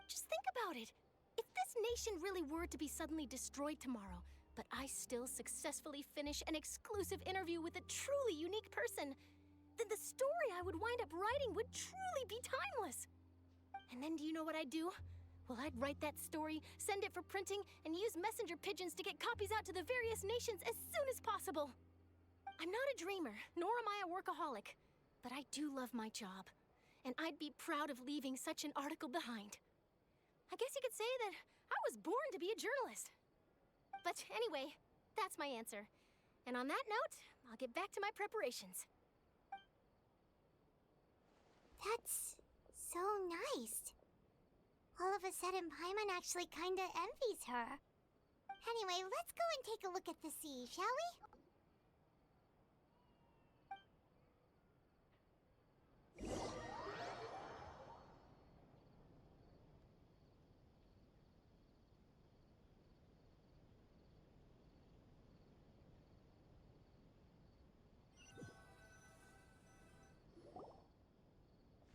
[SPEAKER 6] Just think about it. If this nation really were to be suddenly destroyed tomorrow, but I still successfully finish an exclusive interview with a truly unique person, then the story I would wind up writing would truly be timeless. And then do you know what I'd do? Well, I'd write that story, send it for printing, and use messenger pigeons to get copies out to the various nations as soon as possible. I'm not a dreamer, nor am I a workaholic, but I do love my job, and I'd be proud of leaving such an article behind. I guess you could say that I was born to be a journalist. But anyway, that's my answer. And on that note, I'll get back to my preparations.
[SPEAKER 3] That's so nice. All of a sudden, Paimon actually kinda envies her. Anyway, let's go and take a look at the sea, shall we?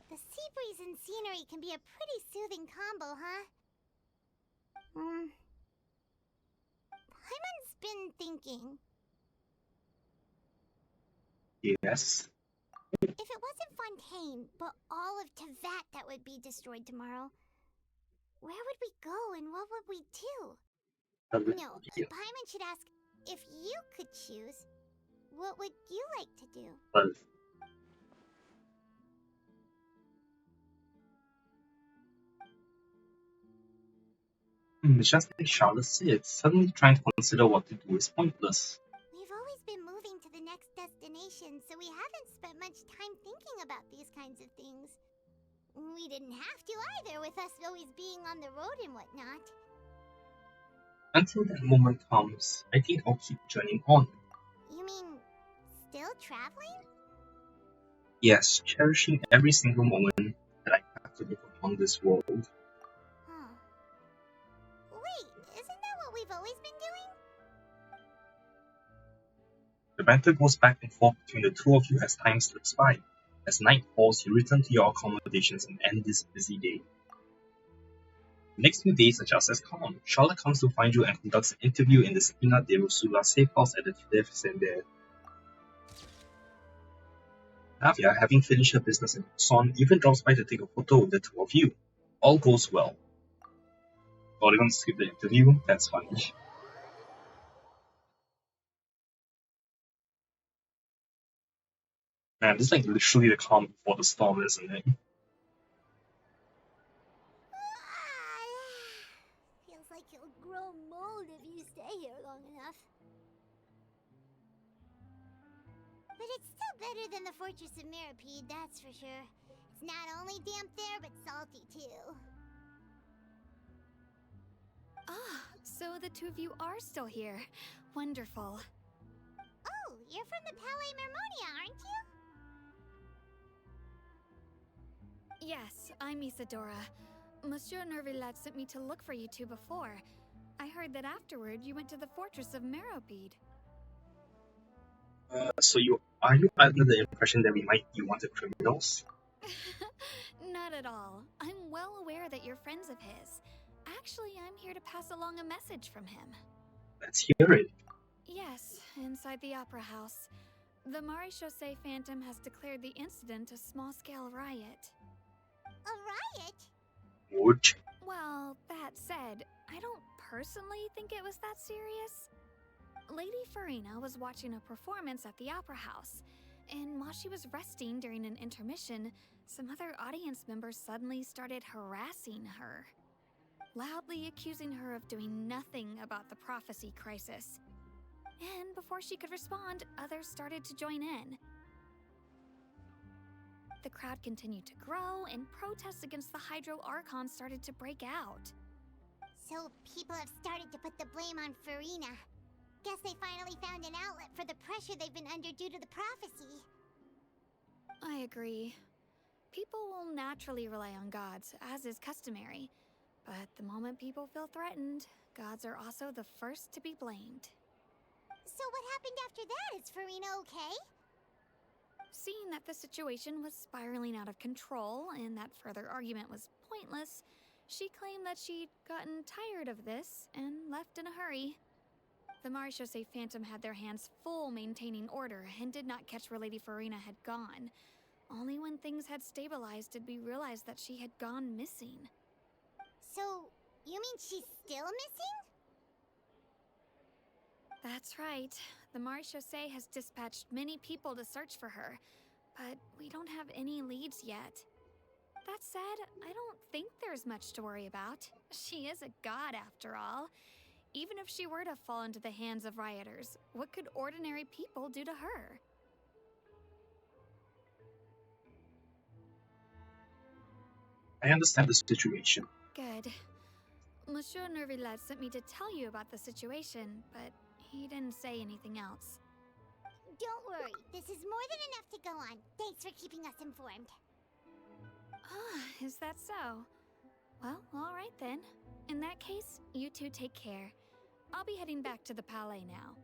[SPEAKER 3] The sea breeze and scenery can be a pretty soothing combo, huh? Paimon's been thinking.
[SPEAKER 1] Yes.
[SPEAKER 3] If it wasn't Fontaine, but all of Tevat that would be destroyed tomorrow, where would we go and what would we do? No, Paimon should ask, if you could choose, what would you like to do?
[SPEAKER 1] Well, it's just like Charlotte said, suddenly trying to consider what to do is pointless.
[SPEAKER 3] We've always been moving to the next destination, so we haven't spent much time thinking about these kinds of things. We didn't have to either, with us always being on the road and whatnot.
[SPEAKER 1] Until that moment comes, I think I'll keep journeying on.
[SPEAKER 3] You mean, still traveling?
[SPEAKER 1] Yes, cherishing every single moment that I have to live upon this world.
[SPEAKER 3] Huh. Wait, isn't that what we've always been doing?
[SPEAKER 1] The banter goes back and forth between the two of you as time slips by. As night falls, you return to your accommodations and end this busy day. The next few days are just as calm. Charlotte comes to find you and conducts an interview in the Spina de Rosula safe house at the Tile Sender. Navia, having finished her business in Busan, even drops by to take a photo with the two of you. All goes well. Oh, they're gonna skip the interview? That's funny. Man, this is like literally the calm before the storm, isn't it?
[SPEAKER 3] Feels like you'll grow mold if you stay here long enough. But it's still better than the Fortress of Mirapede, that's for sure. It's not only damp there, but salty too.
[SPEAKER 10] Ah, so the two of you are still here. Wonderful.
[SPEAKER 3] Oh, you're from the Palais Mermonia, aren't you?
[SPEAKER 10] Yes, I'm Isadora. Monsieur Nervillet sent me to look for you two before. I heard that afterward you went to the fortress of Meropide.
[SPEAKER 1] So are you under the impression that we might be wanted criminals?
[SPEAKER 10] Not at all. I'm well aware that you're friends of his. Actually, I'm here to pass along a message from him.
[SPEAKER 1] Let's hear it.
[SPEAKER 10] Yes, inside the Opera House. The Maréchaussée Phantom has declared the incident a small-scale riot.
[SPEAKER 3] A riot?
[SPEAKER 1] Would?
[SPEAKER 10] Well, that said, I don't personally think it was that serious. Lady Farina was watching a performance at the Opera House, and while she was resting during an intermission, some other audience members suddenly started harassing her, loudly accusing her of doing nothing about the prophecy crisis. And before she could respond, others started to join in. The crowd continued to grow, and protests against the Hydro Archon started to break out.
[SPEAKER 3] So people have started to put the blame on Farina. Guess they finally found an outlet for the pressure they've been under due to the prophecy.
[SPEAKER 10] I agree. People will naturally rely on gods, as is customary. But the moment people feel threatened, gods are also the first to be blamed.
[SPEAKER 3] So what happened after that? Is Farina okay?
[SPEAKER 10] Seeing that the situation was spiraling out of control and that further argument was pointless, she claimed that she'd gotten tired of this and left in a hurry. The Maréchaussée Phantom had their hands full maintaining order and did not catch where Lady Farina had gone. Only when things had stabilized did we realize that she had gone missing.
[SPEAKER 3] So, you mean she's still missing?
[SPEAKER 10] That's right. The Maréchaussée has dispatched many people to search for her, but we don't have any leads yet. That said, I don't think there's much to worry about. She is a god after all. Even if she were to fall into the hands of rioters, what could ordinary people do to her?
[SPEAKER 1] I understand the situation.
[SPEAKER 10] Good. Monsieur Nervillet sent me to tell you about the situation, but he didn't say anything else.
[SPEAKER 3] Don't worry, this is more than enough to go on. Thanks for keeping us informed.
[SPEAKER 10] Ah, is that so? Well, alright then. In that case, you two take care. I'll be heading back to the Palais now.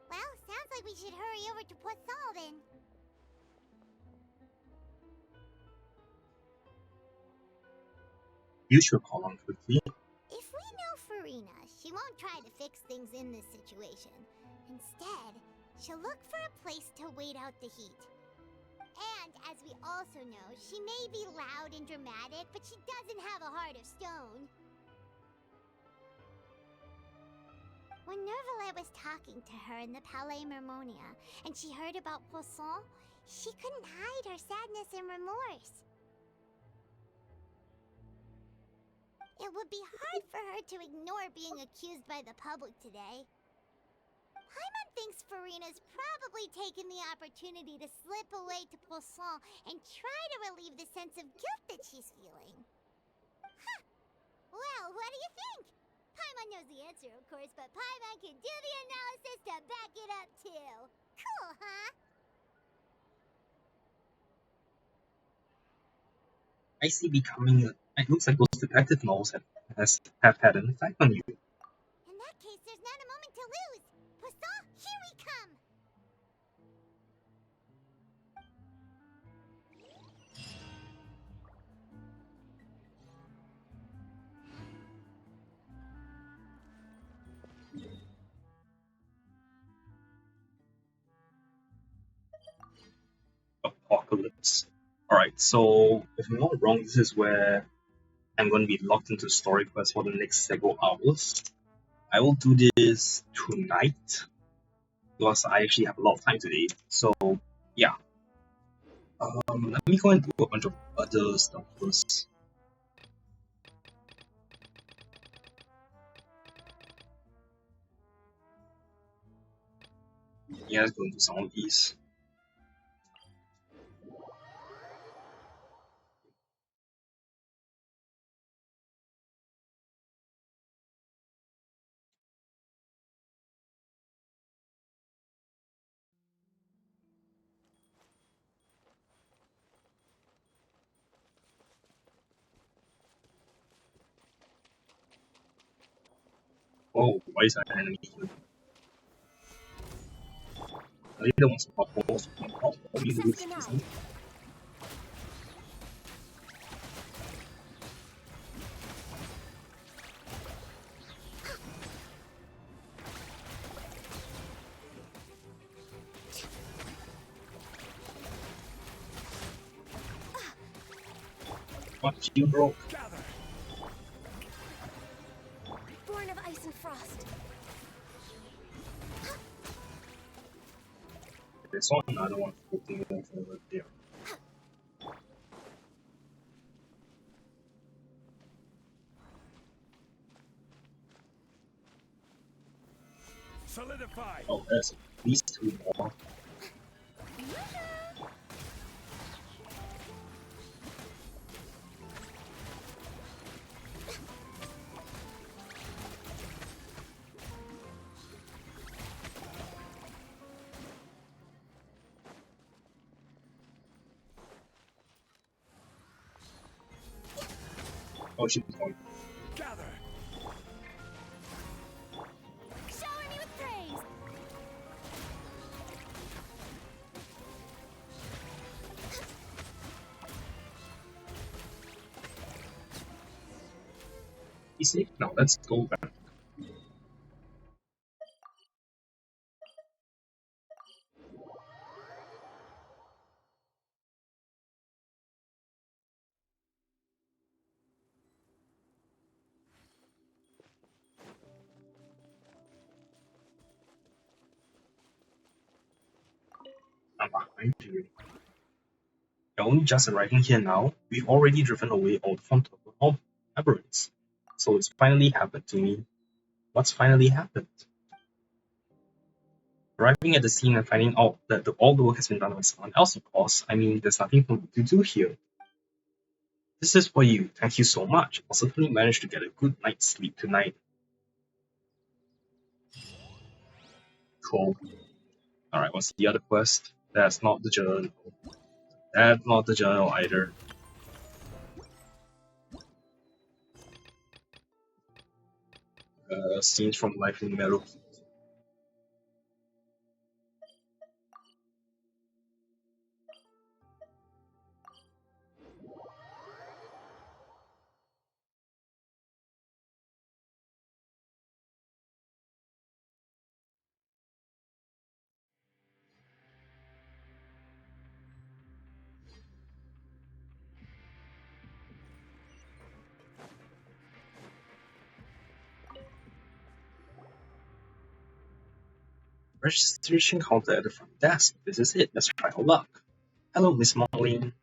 [SPEAKER 3] Well, sounds like we should hurry over to Poisson then.
[SPEAKER 1] You should call on quickly.
[SPEAKER 3] If we know Farina, she won't try to fix things in this situation. Instead, she'll look for a place to wait out the heat. And, as we also know, she may be loud and dramatic, but she doesn't have a heart of stone. When Nervillet was talking to her in the Palais Mermonia, and she heard about Poisson, she couldn't hide her sadness and remorse. It would be hard for her to ignore being accused by the public today. Paimon thinks Farina's probably taken the opportunity to slip away to Poisson and try to relieve the sense of guilt that she's feeling. Huh. Well, what do you think? Paimon knows the answer, of course, but Paimon can do the analysis to back it up, too. Cool, huh?
[SPEAKER 1] I see it looks like those detective novels have had an effect on you.
[SPEAKER 3] In that case, there's not a moment to lose. Poisson, here we come!
[SPEAKER 1] Apocalypse. Alright, so if I'm not wrong, this is where I'm going to be locked into story quests for the next several hours. I will do this tonight because I actually have a lot of time today. So yeah, let me go and do a bunch of other stuff first. Yeah, let's go into some of these. Oh, why is that enemy here? I think that one's powerful. You
[SPEAKER 6] Access
[SPEAKER 1] lose
[SPEAKER 6] denied.
[SPEAKER 1] easily. Fuck you, bro.
[SPEAKER 6] Born of ice and frost.
[SPEAKER 1] There's one another one floating over there.
[SPEAKER 2] Solidify.
[SPEAKER 1] Oh, there's at least two more. Oh, she's going.
[SPEAKER 2] Gather.
[SPEAKER 6] Shower me with praise.
[SPEAKER 1] He's safe now. Let's go back. I'm behind you. You're only just arriving here now. We've already driven away all the Fontainebleau aberrants. So it's finally happened to me. What's finally happened? Arriving at the scene and finding out that all the work has been done by someone else, of course. I mean, there's nothing for me to do here. This is for you. Thank you so much. I'll certainly manage to get a good night's sleep tonight. Cool. Alright, what's the other quest? That's not the journal. That's not the journal either. Scenes from life in Meadow. Registration counter at the front desk. This is it. Let's try our luck. Hello, Miss Marlene.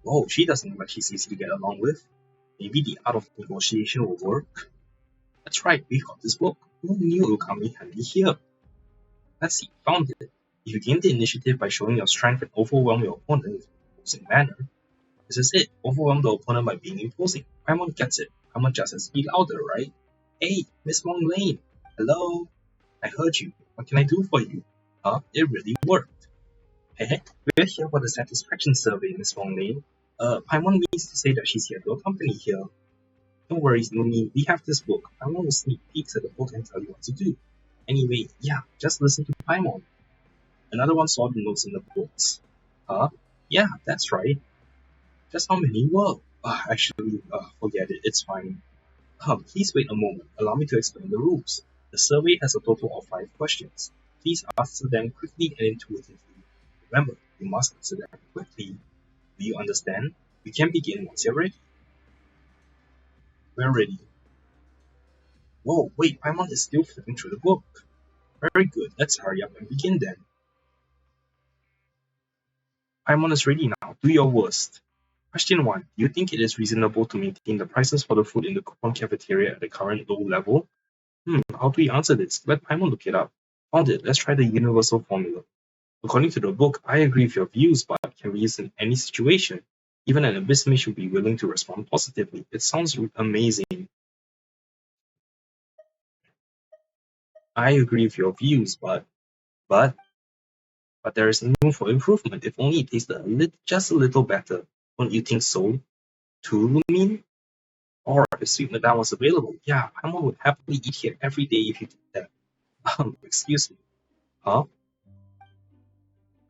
[SPEAKER 1] Whoa, she doesn't look like she's easy to get along with. Maybe the art of negotiation will work. That's right, we got this book. Who knew it would come in handy here? Let's see, found it. If you gain the initiative by showing your strength and overwhelm your opponent in an imposing manner, this is it. Overwhelm the opponent by being imposing. Paimon gets it. Paimon just has to be louder, right? Hey, Miss Marlene. Hello? I heard you. What can I do for you? Huh? It really worked. Hey, we're here for the satisfaction survey, Miss Marlene. Paimon means to say that she's here to accompany here. No worries, Numi. We have this book. Paimon will sneak peeks at the book and tell you what to do. Anyway, yeah, just listen to Paimon. Another one saw the notes in the books. Huh? Yeah, that's right. Just how many were? Actually, forget it. It's fine. Please wait a moment. Allow me to explain the rules. The survey has a total of 5 questions. Please answer them quickly and intuitively. Remember, you must answer them quickly. Do you understand? We can begin once you're ready. We're ready. Whoa, wait, Paimon is still flipping through the book. Very good, let's hurry up and begin then. Paimon is ready now. Do your worst. Question 1. Do you think it is reasonable to maintain the prices for the food in the coupon cafeteria at the current low level? How do we answer this? Let Paimon look it up. Found it. Let's try the universal formula. According to the book, I agree with your views, but can be used in any situation. Even an abyss mage should be willing to respond positively. It sounds amazing. I agree with your views, but there is room for improvement. If only it tasted just a little better. Don't you think so? Too, Lumin? Or if sweet madame was available, yeah, Paimon would happily eat here every day if you did that. Excuse me. Huh?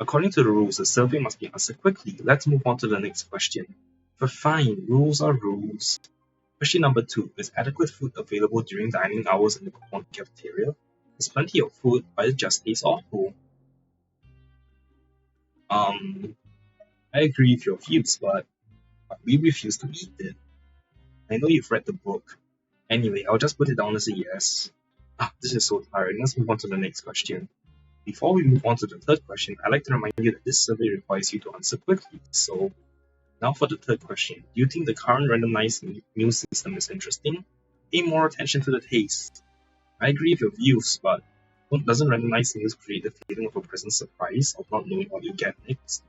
[SPEAKER 1] According to the rules, the survey must be answered quickly. Let's move on to the next question. But fine, rules are rules. Question number 2. Is adequate food available during dining hours in the coupon cafeteria? There's plenty of food, but it just tastes awful. I agree with your views, but we refuse to eat it. I know you've read the book. Anyway, I'll just put it down as a yes. This is so tiring. Let's move on to the next question. Before we move on to the third question, I'd like to remind you that this survey requires you to answer quickly. So, now for the third question. Do you think the current randomized meal system is interesting? Pay more attention to the taste. I agree with your views, but doesn't randomized meals create the feeling of a pleasant surprise of not knowing what you get next?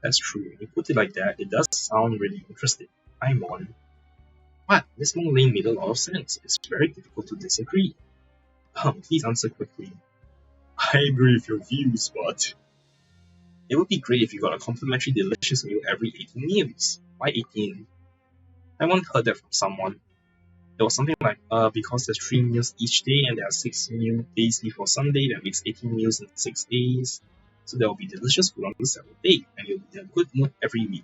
[SPEAKER 1] That's true. When you put it like that, it does sound really interesting. I'm on. What? Miss Mong Lane made a lot of sense. It's very difficult to disagree. Please answer quickly. I agree with your views, but it would be great if you got a complimentary delicious meal every 18 meals. Why 18? I once heard that from someone. There was something like, because there's 3 meals each day and there are 6 meal days before Sunday, that makes 18 meals in 6 days. So there will be delicious food on the 7th day, and you'll be in a good mood every week.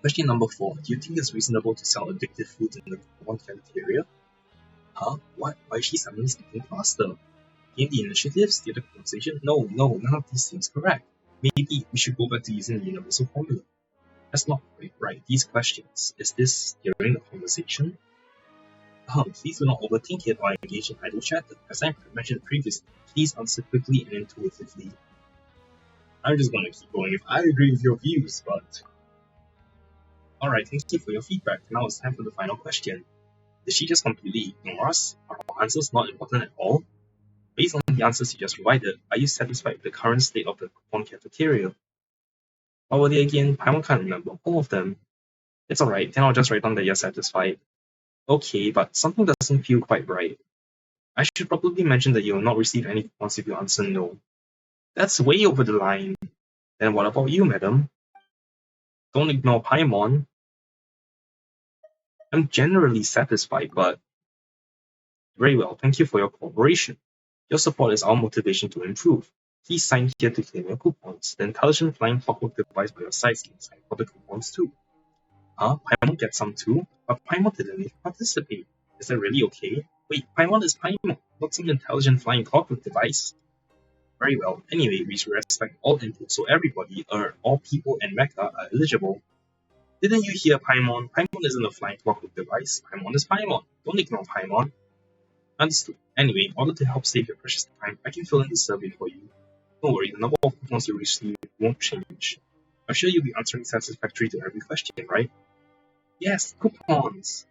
[SPEAKER 1] Question number 4. Do you think it's reasonable to sell addictive food in the one cafeteria? Huh? What? Why is she suddenly speaking faster? Gain the initiative? Steer the conversation? No, none of these seems correct. Maybe we should go back to using the universal formula. That's not quite right. These questions. Is this steering the conversation? Please do not overthink it or engage in idle chatter. As I mentioned previously, please answer quickly and intuitively. I'm just gonna keep going if I agree with your views, but... Alright, thank you for your feedback. Now it's time for the final question. Did she just completely ignore us? Are our answers not important at all? Based on the answers you just provided, are you satisfied with the current state of the coupon cafeteria? What were they again? I can't remember all of them. It's alright, then I'll just write down that you're satisfied. Okay, but something doesn't feel quite right. I should probably mention that you will not receive any coupons if you answer no. That's way over the line. Then what about you, madam? Don't ignore Paimon. I'm generally satisfied, but... Very well, thank you for your cooperation. Your support is our motivation to improve. Please sign here to claim your coupons. The intelligent flying clockwork device by your side can sign for the coupons too. Paimon gets some too? But Paimon didn't even participate. Is that really okay? Wait, Paimon is Paimon, not some intelligent flying clockwork device. Very well. Anyway, we respect all input, so everybody, all people and mecha are eligible. Didn't you hear Paimon? Paimon isn't a flying clockwork device. Paimon is Paimon. Don't ignore Paimon. Understood. Anyway, in order to help save your precious time, I can fill in the survey for you. Don't worry, the number of coupons you receive won't change. I'm sure you'll be answering satisfactorily to every question, right? Yes, coupons!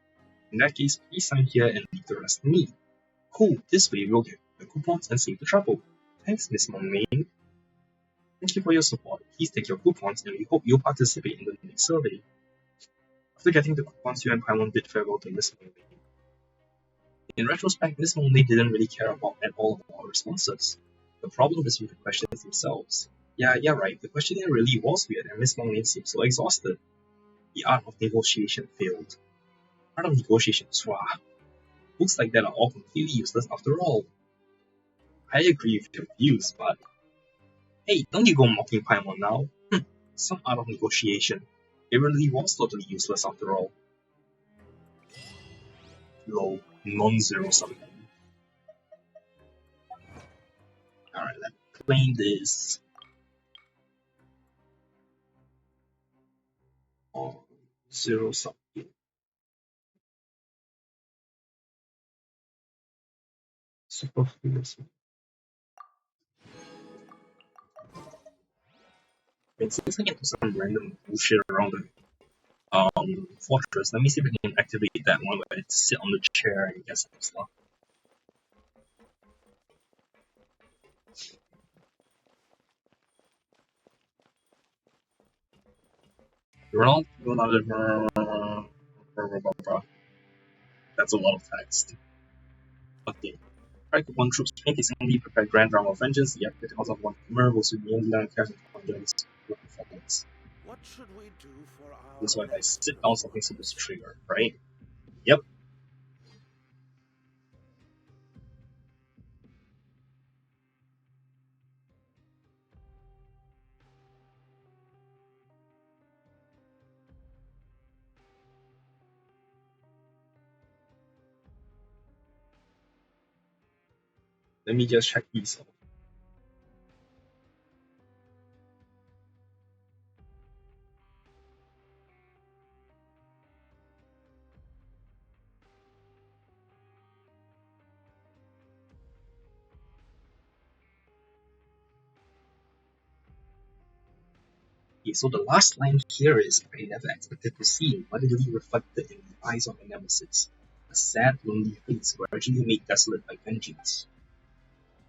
[SPEAKER 1] In that case, please sign here and leave the rest to me. Cool, this way we'll get the coupons and save the trouble. Thanks, Miss Monmain. Thank you for your support. Please take your coupons and we hope you'll participate in the next survey. After getting the coupons, you and Paimon bid farewell to Miss Monmain. In retrospect, Miss Monmain didn't really care at all about our responses. The problem is with the questions themselves. Yeah, right, the questionnaire really was weird and Miss Monmain seemed so exhausted. The art of negotiation failed. Art of negotiation, swah. Books like that are all completely useless after all. I agree with your views, but... Hey, don't you go mocking Paimon now. Some art of negotiation. It really was totally useless after all. Lol, non-zero something. Alright, let's claim this. Oh, zero something. Superfluous. It seems like into some random bullshit around it. fortress. Let me see if I can activate that one where it sit on the chair and get some stuff. Ronald, that's a lot of text. Okay. Strike one troops paint is only prepare grand round of vengeance. The active house of one mirror will soon be only learn character conjuncts with performance.
[SPEAKER 2] What should we do for our
[SPEAKER 1] This way, if I
[SPEAKER 2] next
[SPEAKER 1] sit down, something's supposed to trigger, right? Yep. Let me just check these out. Okay, so the last line here is I never expected to see motherly reflected in the eyes of my nemesis. A sad, lonely face gradually made desolate by vengeance.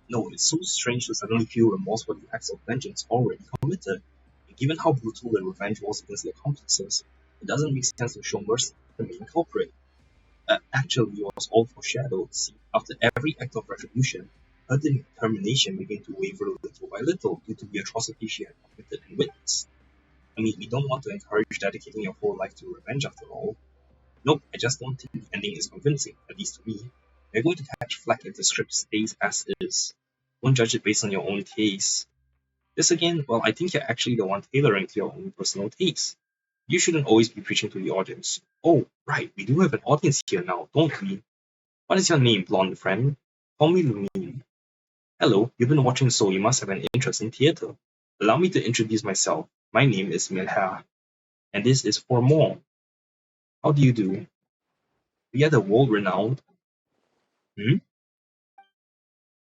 [SPEAKER 1] No, it's so strange to suddenly feel remorse for the acts of vengeance already committed. And given how brutal the revenge was against the accomplices, it doesn't make sense to show mercy to the main culprit. Actually, it was all foreshadowed. See, after every act of retribution, her determination began to waver little by little due to the atrocity she had committed and witnessed. I mean, we don't want to encourage dedicating your whole life to revenge after all. Nope, I just don't think the ending is convincing, at least to me. You're going to catch flack if the script stays as is. Don't judge it based on your own taste. This again, well, I think you're actually the one tailoring to your own personal taste. You shouldn't always be preaching to the audience. Oh, right, we do have an audience here now, don't we? What is your name, blonde friend? Call me Lumine. Hello, you've been watching, so you must have an interest in theater. Allow me to introduce myself. My name is Milha, and this is For More. How do you do? We are the world-renowned. Hmm?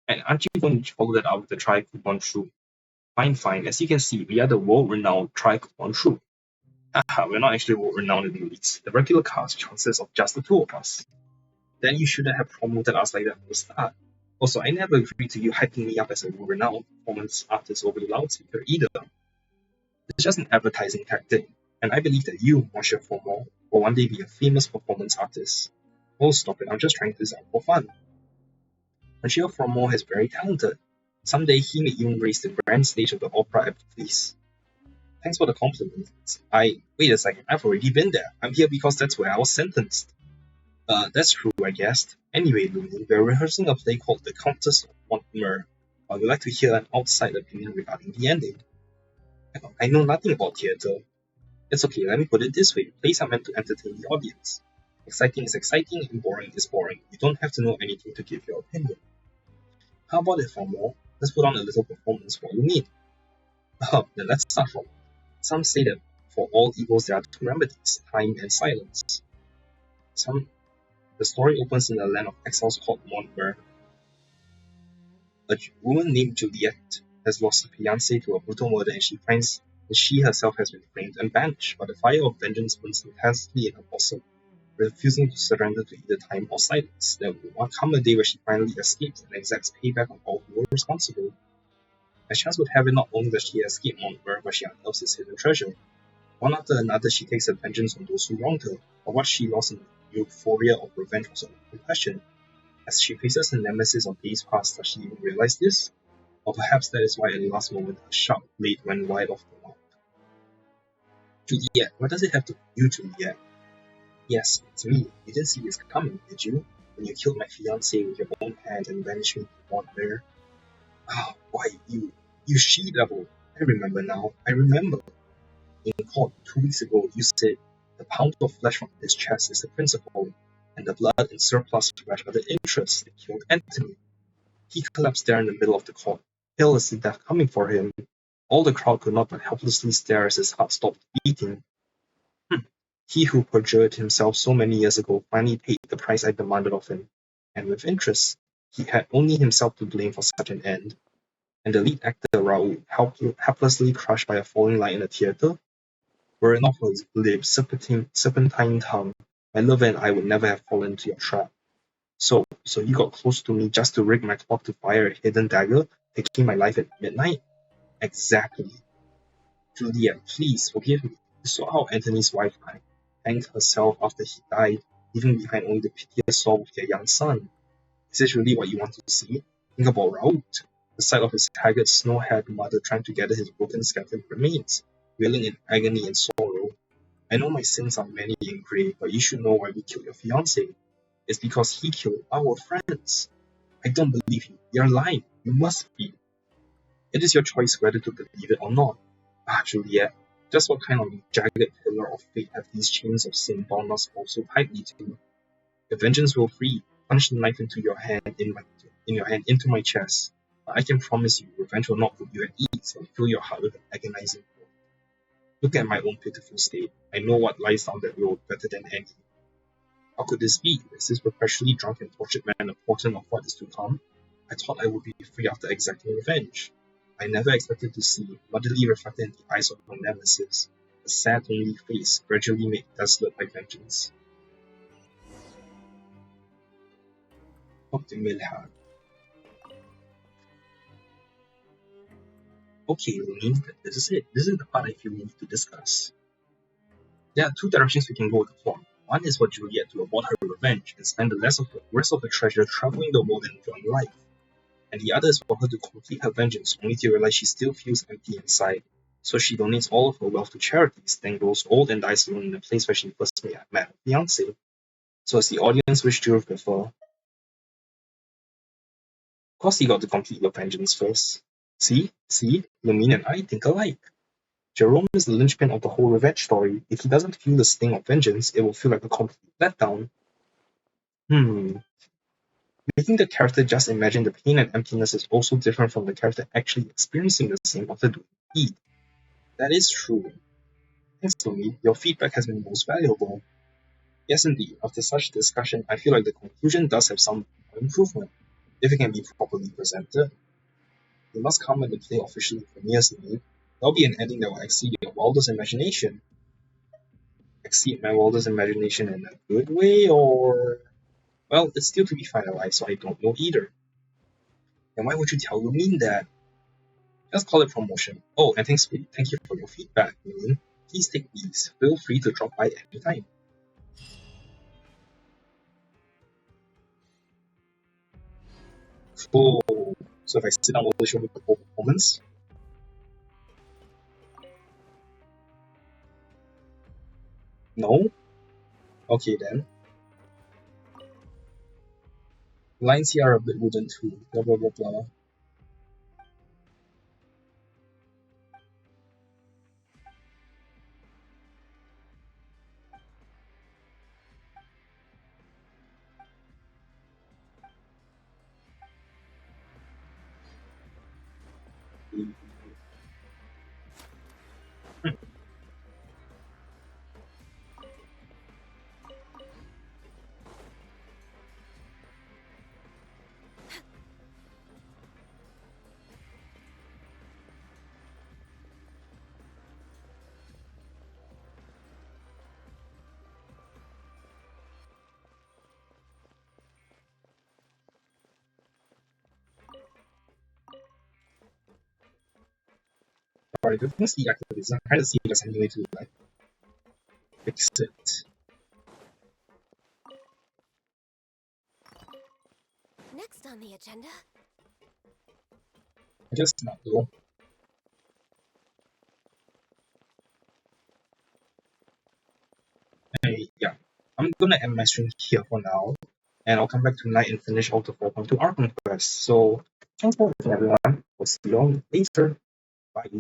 [SPEAKER 1] And aren't you going to follow that up with the Tri-Coupon Troop? Fine, fine. As you can see, we are the world-renowned Tri-Coupon Troop. Haha, we're not actually world-renowned in the least. The regular cast consists of just the two of us. Then you shouldn't have promoted us like that from the start. Also, I never agreed to you hyping me up as a world-renowned performance artist over the loudspeaker either. It's just an advertising tactic, and I believe that you, Monsieur Formore, will one day be a famous performance artist. Oh, stop it, I'm just trying this out for fun. Monsieur Formore is very talented. Someday he may even grace the grand stage of the opera at Please. Thanks for the compliment. Wait a second, I've already been there. I'm here because that's where I was sentenced. That's true, I guess. Anyway, Looney, we're rehearsing a play called The Countess of Montmer. I would like to hear an outside opinion regarding the ending. I know nothing about theatre. It's okay, let me put it this way. Plays are meant to entertain the audience. Exciting is exciting and boring is boring. You don't have to know anything to give your opinion. How about it for more? Let's put on a little performance for you need. Then let's start from. Some say that for all evils there are two remedies, time and silence. The story opens in a land of exiles called Montmer. A woman named Juliet has lost her fiancé to a brutal murder and she finds that she herself has been framed and banished, but the fire of vengeance burns intensely in her bosom, refusing to surrender to either time or silence. There will come a day where she finally escapes and exacts payback on all who were responsible. As chance would have it, not only does she escape Montmer, but she unearths his hidden treasure. One after another, she takes her vengeance on those who wronged her, but what she lost in the euphoria of revenge was her compassion. As she faces her nemesis of days past, does she even realize this? Or perhaps that is why at the last moment her sharp blade went wide off the mark. Juliet, what does it have to do with you, Juliet? Yes, it's me. You didn't see this coming, did you? When you killed my fiancé with your own hand and banished me to Montmer. Ah, why, you she-devil. I remember now. I remember. In court 2 weeks ago, you said the pound of flesh from his chest is the principal, and the blood and surplus flesh are the interest that killed Anthony. He collapsed there in the middle of the court, pale as the death coming for him. All the crowd could not but helplessly stare as his heart stopped beating. He who perjured himself so many years ago finally paid the price I demanded of him, and with interest. He had only himself to blame for such an end. And the lead actor Raoul, helplessly crushed by a falling light in the theatre? Were it not for his glib, serpentine tongue, my lover and I would never have fallen into your trap. So you got close to me just to rig my clock to fire a hidden dagger, taking my life at midnight? Exactly. Juliet, please forgive me. You saw how Anthony's wife hanged herself after he died, leaving behind only the piteous soul of their young son. Is this really what you want to see? Think about Raoult. The sight of his haggard, snow-haired mother trying to gather his broken, scattered remains, wailing in agony and sorrow. I know my sins are many and grave, but you should know why we killed your fiancé. It's because he killed our friends. I don't believe you. You're lying. You must be. It is your choice whether to believe it or not. Ah, Juliet, just what kind of jagged pillar of fate have these chains of sin bound us all so tightly to? If vengeance will free, plunge the knife into your hand, in your hand into my chest. But I can promise you, revenge will not put you at ease and fill your heart with an agonizing thought. Look at my own pitiful state. I know what lies down that road better than any. How could this be? Is this perpetually drunk and tortured man a portent of what is to come? I thought I would be free after exacting revenge. I never expected to see, motherly reflected in the eyes of my nemesis, a sad, lonely face gradually made desolate by vengeance. Dr. Milhar. Okay, Lorraine, this is it. This is the part I feel we need to discuss. There are two directions we can go with the plot. One is for Juliet to abort her revenge and spend the rest of the treasure traveling the world and enjoying life. And the other is for her to complete her vengeance only to realize she still feels empty inside. So she donates all of her wealth to charities, then grows old and dies alone in the place where she first met her fiancé. So as the audience, which do you prefer? Of course you got to complete your vengeance first. See? Lumine and I think alike. Jerome is the linchpin of the whole revenge story. If he doesn't feel the sting of vengeance, it will feel like a complete letdown. Making the character just imagine the pain and emptiness is also different from the character actually experiencing the same after doing the deed. That is true. Thanks to me, your feedback has been most valuable. Yes, indeed. After such discussion, I feel like the conclusion does have some improvement. If it can be properly presented, it must come when the play officially premieres in May. There'll be an ending that will exceed your wildest imagination. Exceed my wildest imagination in a good way, or... Well, it's still to be finalized, so I don't know either. And why would you tell Lumine that? Just call it promotion. Oh, and thank you for your feedback, Lumine. Please take these. Feel free to drop by anytime. Oh, so if I sit down, will it show me the whole performance? No? Okay then. Lines here are a bit wooden too. Blah blah blah blah. Alright, the things the actor design kind of see it as any way to like fix it.
[SPEAKER 6] Next on the agenda.
[SPEAKER 1] I guess not though. Hey, yeah. I'm gonna end my stream here for now. And I'll come back tonight and finish all the 4.2 Arkham Quest. So thanks for watching everyone. We'll see you all later. Bye.